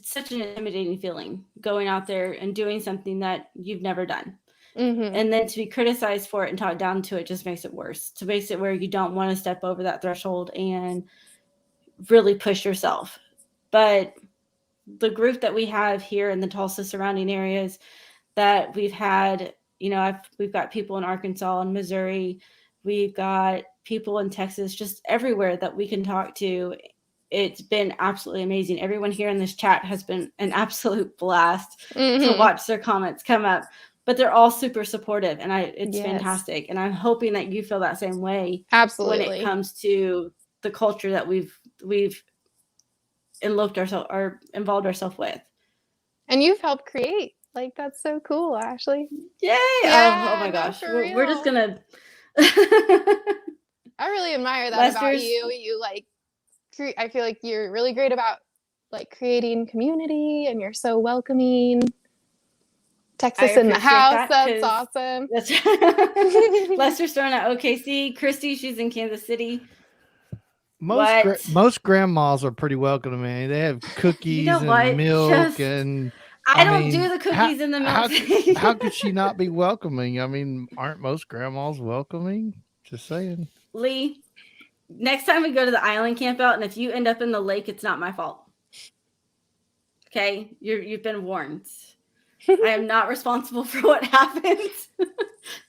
such an intimidating feeling going out there and doing something that you've never done. And then to be criticized for it and talked down to it just makes it worse. To make it where you don't want to step over that threshold and really push yourself. But the group that we have here in the Tulsa surrounding areas that we've had, we've got people in Arkansas and Missouri, we've got people in Texas, just everywhere that we can talk to. It's been absolutely amazing. Everyone here in this chat has been an absolute blast to watch their comments come up. But they're all super supportive, and it's fantastic. And I'm hoping that you feel that same way. Absolutely. When it comes to the culture that we've involved ourselves with. And you've helped create. Like, that's so cool, Ashley. Yay! Yeah, oh my gosh. No, we're just gonna I really admire that about you. You like I feel like you're really great about like creating community, and you're so welcoming. Texas in the house. That's awesome. Lester's thrown at OKC. Christy, she's in Kansas City. Most grandmas are pretty welcoming. They have cookies and milk, and I don't do the cookies and the milk. How could she not be welcoming? I mean, aren't most grandmas welcoming? Just saying. Lee, next time we go to the island camp out, and if you end up in the lake, it's not my fault. Okay, you've been warned. I am not responsible for what happens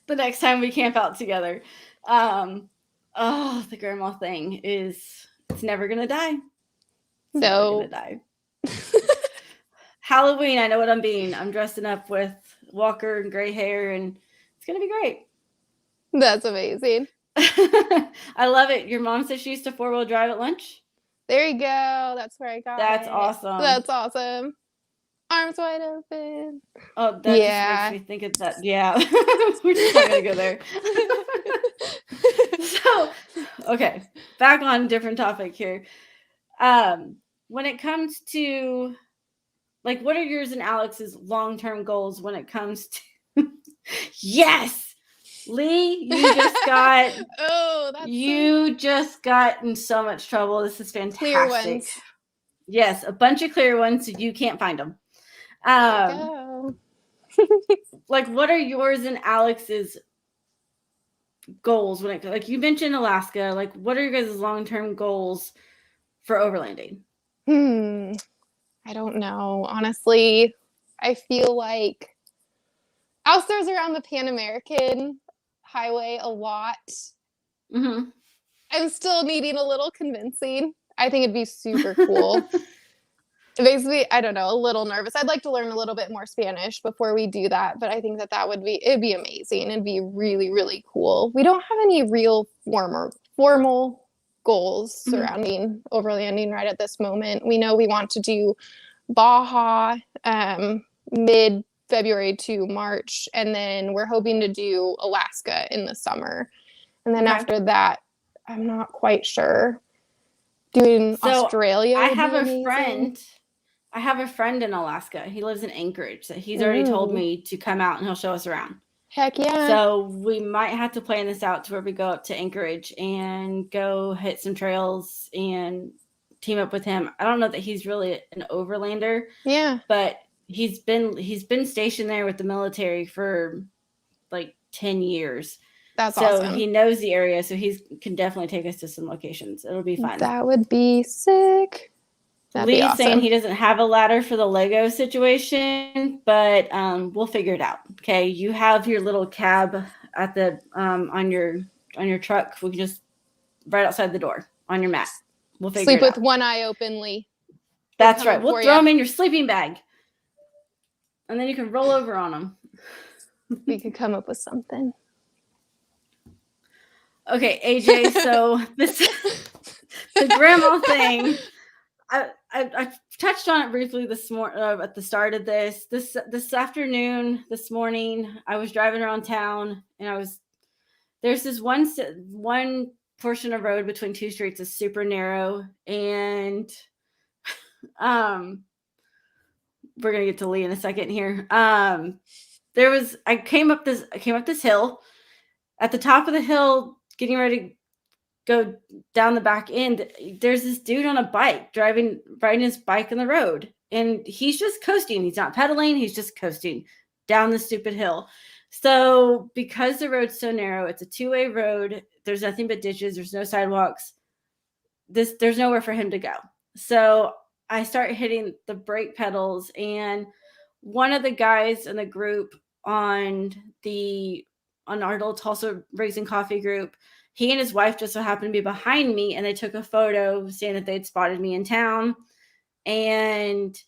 the next time we camp out together. The grandma thing it's never gonna die. No. Never gonna die. Halloween, I know what I'm being. I'm dressing up with Walker and gray hair, and it's gonna be great. That's amazing. I love it. Your mom said she used to 4-wheel drive at lunch. There you go. That's where I got That's it. awesome. That's awesome. Arms wide open. Oh, that just makes me think of that. Yeah. We're just not going to go there. So, okay. Back on a different topic here. When it comes to, like, what are yours and Alex's long-term goals when it comes to... Yes! Lee, you just got... just got in so much trouble. This is fantastic. Clear ones. Yes, a bunch of clear ones, so you can't find them. Like, what are yours and Alex's goals when it, like, you mentioned Alaska, like, what are your guys' long-term goals for overlanding? I don't know. Honestly, I feel like Alistair's around the Pan American Highway a lot. I'm still needing a little convincing. I think it'd be super cool. It makes me, I don't know, a little nervous. I'd like to learn a little bit more Spanish before we do that, but I think it'd be amazing. It'd be really, really cool. We don't have any real formal goals surrounding overlanding right at this moment. We know we want to do Baja mid-February to March, and then we're hoping to do Alaska in the summer. And then after that, I'm not quite sure. Doing Australia. I have a friend in Alaska. He lives in Anchorage. So he's already told me to come out and he'll show us around. Heck yeah. So we might have to plan this out to where we go up to Anchorage and go hit some trails and team up with him. I don't know that he's really an overlander. Yeah. But he's been stationed there with the military for like 10 years. That's so awesome. He knows the area, so he can definitely take us to some locations. It'll be fun. That would be sick. That'd be awesome. Saying he doesn't have a ladder for the Lego situation, but we'll figure it out. Okay, you have your little cab at the on your truck. We can just right outside the door on your mat. We'll figure Sleep it out. with one eye open, Lee. That's right. We'll throw them in your sleeping bag, and then you can roll over on them. We could come up with something. Okay, AJ. So the grandma thing. I touched on it briefly this morning at the start of this afternoon. This morning, I was driving around town, and there's this one portion of road between two streets is super narrow, and we're gonna get to Lee in a second here. I came up this hill. At the top of the hill, getting ready to go down the back end, there's this dude on a bike riding his bike on the road, and he's just coasting. He's not pedaling, he's just coasting down the stupid hill. So because the road's so narrow, it's a two-way road, there's nothing but ditches, there's no sidewalks, there's nowhere for him to go. So I start hitting the brake pedals, and one of the guys in the group on our little Tulsa Raisin Coffee group, he and his wife just so happened to be behind me, and they took a photo saying that they'd spotted me in town. And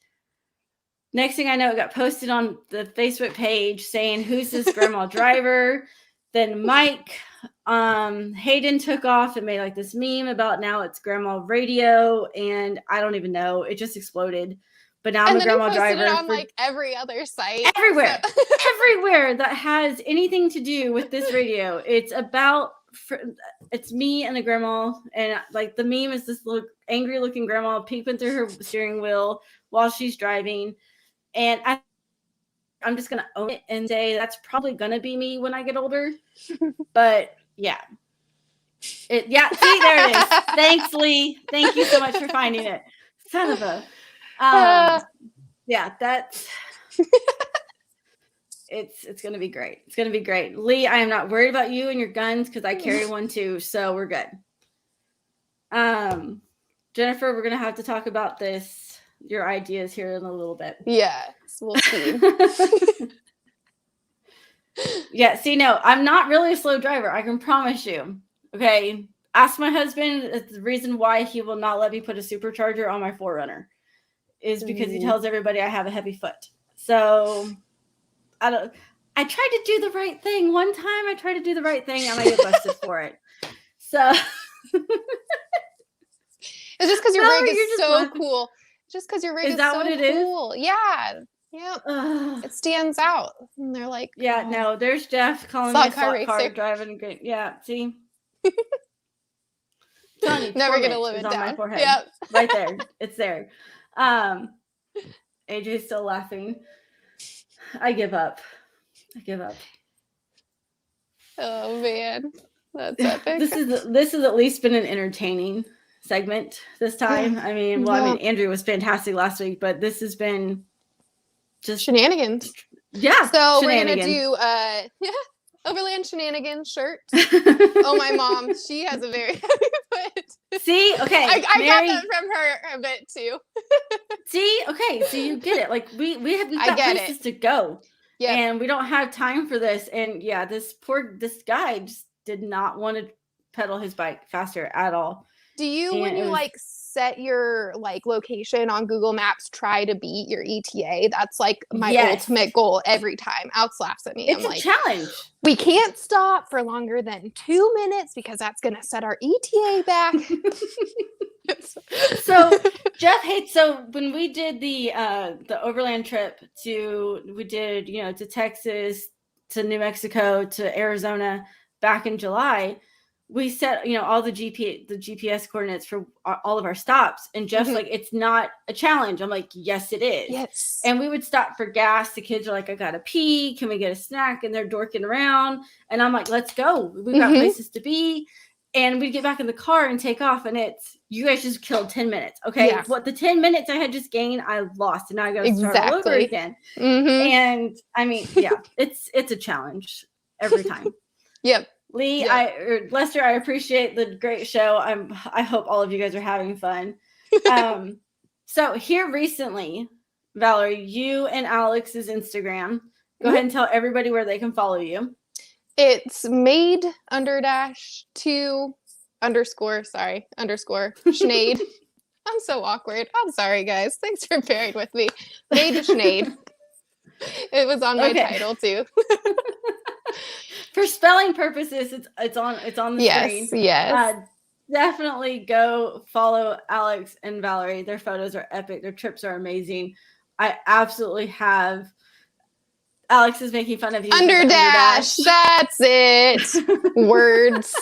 next thing I know, it got posted on the Facebook page saying, "Who's this grandma driver?" Then Mike Hayden took off and made like this meme about now it's grandma radio, and I don't even know. It just exploded. But now I'm a grandma driver. It on like every other site. Everywhere. Everywhere that has anything to do with this radio. It's me and the grandma, and like the meme is this little angry looking grandma peeping through her steering wheel while she's driving. And I'm just going to own it and say that's probably going to be me when I get older. But yeah. See, there it is. Thanks, Lee. Thank you so much for finding it. Son of a. Yeah, that's it's going to be great. It's going to be great. Lee, I am not worried about you and your guns because I carry one too, so we're good. Jennifer, we're going to have to talk about your ideas here in a little bit. Yeah, we'll see. Yeah, see, no, I'm not really a slow driver. I can promise you. Okay, ask my husband. It's the reason why he will not let me put a supercharger on my 4Runner is because he tells everybody I have a heavy foot. So I tried to do the right thing. One time I tried to do the right thing and I get busted for it. So it's just because your rig is so cool. Just because your rig is so cool. Yeah. Yep. It stands out. And they're like, yeah, no, there's Jeff calling me a slot car driving great. Yeah, see? Never gonna live it down. My forehead. Yep. Right there. It's there. AJ's still laughing. I give up. Oh man. That's epic. This has at least been an entertaining segment this time. I mean, Andrew was fantastic last week, but this has been just shenanigans. Yeah. So we're gonna do Overland Shenanigans shirt. Oh, my mom, she has a very heavy foot. See, okay, I got that from her a bit too. See, okay, so you get it. Like we've got places to go, and we don't have time for this. And yeah, this guy just did not want to pedal his bike faster at all. Do you, when you like set your like location on Google Maps, try to beat your ETA? That's like my ultimate goal every time. Alex laughs at me. It's a challenge. We can't stop for longer than 2 minutes because that's going to set our ETA back. So Jeff hates. So when we did the overland trip to Texas, to New Mexico, to Arizona back in July, we set, all the GPS coordinates for all of our stops. And Jeff's like, it's not a challenge. I'm like, yes, it is. Yes. And we would stop for gas. The kids are like, I got to pee. Can we get a snack? And they're dorking around. And I'm like, let's go. We've got places to be. And we'd get back in the car and take off. And you guys just killed 10 minutes. Okay. Yeah. What the 10 minutes I had just gained, I lost. And now I got to start all over again. And I mean, yeah, it's a challenge every time. Yep. Lee, Lester, I appreciate the great show. I hope all of you guys are having fun. So here recently, Valerie, you and Alex's Instagram. Go ahead and tell everybody where they can follow you. It's made _2_ Schnade. I'm so awkward. I'm sorry, guys. Thanks for bearing with me. Made Schnade. It was on my title too. For spelling purposes, it's on the screen. Yes. Definitely go follow Alex and Valerie. Their photos are epic. Their trips are amazing. I absolutely have. Alex is making fun of you. Underdash. That's it. Words.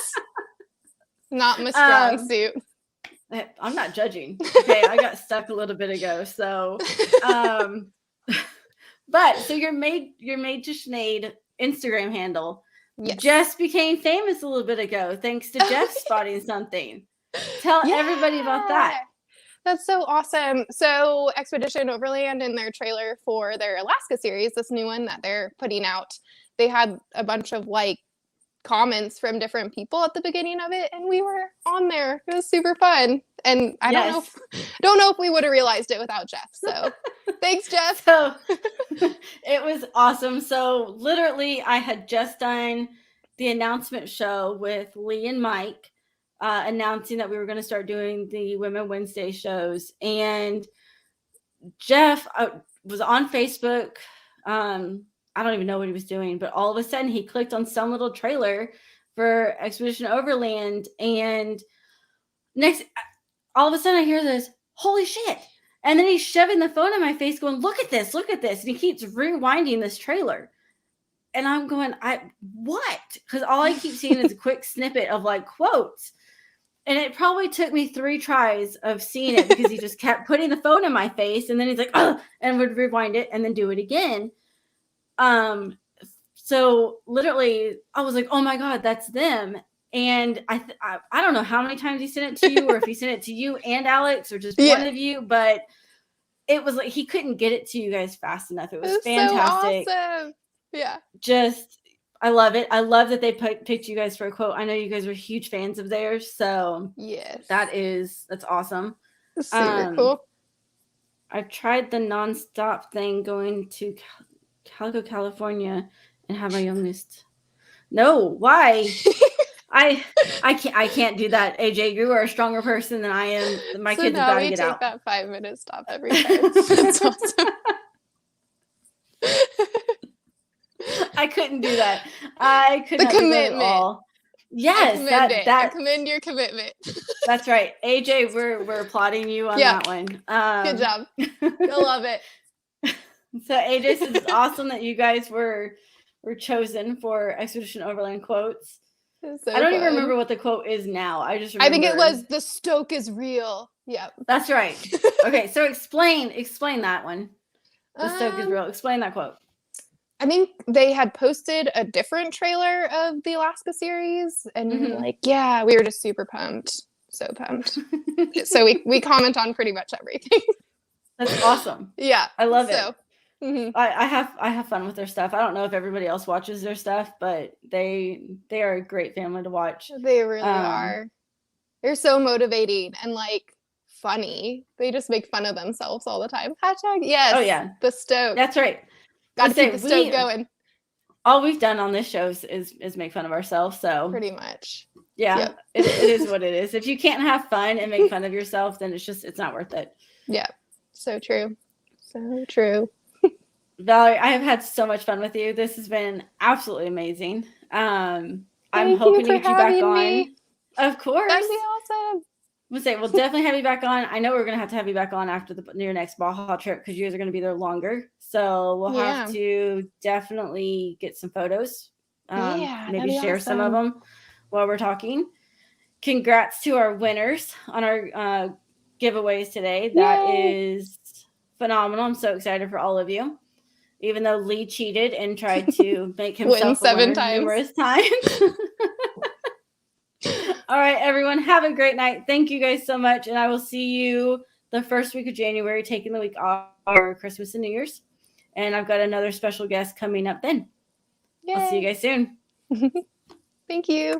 Not my strong suit. I'm not judging. Okay, I got stuck a little bit ago. So, but so your made to Schneid Instagram handle just became famous a little bit ago thanks to Jeff spotting something. Tell everybody about that. That's so awesome. So Expedition Overland in their trailer for their Alaska series, this new one that they're putting out, they had a bunch of comments from different people at the beginning of it, and we were on there. It was super fun. And I don't know if we would have realized it without Jeff. So thanks, Jeff. So it was awesome. So literally I had just done the announcement show with Lee and Mike, announcing that we were going to start doing the Women Wednesday shows. And Jeff was on Facebook. I don't even know what he was doing, but all of a sudden he clicked on some little trailer for Expedition Overland. And all of a sudden I hear this, holy shit. And then he's shoving the phone in my face going, look at this. And he keeps rewinding this trailer. And I'm going, what? Because all I keep seeing is a quick snippet of quotes. And it probably took me 3 tries of seeing it because he just kept putting the phone in my face. And then he's like, oh, and would rewind it and then do it again. So literally I was like, oh my God, that's them. And I don't know how many times he sent it to you or if he sent it to you and Alex or just one of you, but it was he couldn't get it to you guys fast enough. It was fantastic. So awesome. Yeah. I love it. I love that they picked you guys for a quote. I know you guys were huge fans of theirs. So yes, that's awesome. Super cool. I tried the nonstop thing going to Calico, California and have my youngest. No, why? I can't do that. AJ, you are a stronger person than I am. My kids have got to get out. So now we take that 5-minute stop every time. That's awesome. I couldn't do that. I could not do that at all. Yes, I commend your commitment. That's right. AJ, we're applauding you on that one. Good job. You'll love it. So AJ says it's awesome that you guys were chosen for Expedition Overland quotes. So I don't even remember what the quote is now. I just remember. I think it was the stoke is real. Yep. That's right. Okay, so explain that one. The stoke is real. Explain that quote. I think they had posted a different trailer of the Alaska series, and we were we were just super pumped. So pumped. So we comment on pretty much everything. That's awesome. Yeah. I love it. I have fun with their stuff. I don't know if everybody else watches their stuff, but they are a great family to watch. They really are. They're so motivating and funny. They just make fun of themselves all the time. # yes. Oh yeah. The stoke. That's right. Got to keep the stoke going. All we've done on this show is make fun of ourselves. So pretty much. Yeah. Yep. It is what it is. If you can't have fun and make fun of yourself, then it's not worth it. Yeah. So true. So true. Valerie, I have had so much fun with you. This has been absolutely amazing. I'm hoping to get you back on. Of course. That'd be awesome. We'll definitely have you back on. I know we're going to have you back on after your next Baja trip because you guys are going to be there longer. So we'll have to definitely get some photos. Maybe share some of them while we're talking. congrats to our winners on our giveaways today. That is phenomenal. I'm so excited for all of you. Even though Lee cheated and tried to make himself a winner numerous times. All right, everyone, have a great night. Thank you guys so much, and I will see you the first week of January, taking the week off for Christmas and New Year's. And I've got another special guest coming up then. Yay. I'll see you guys soon. Thank you.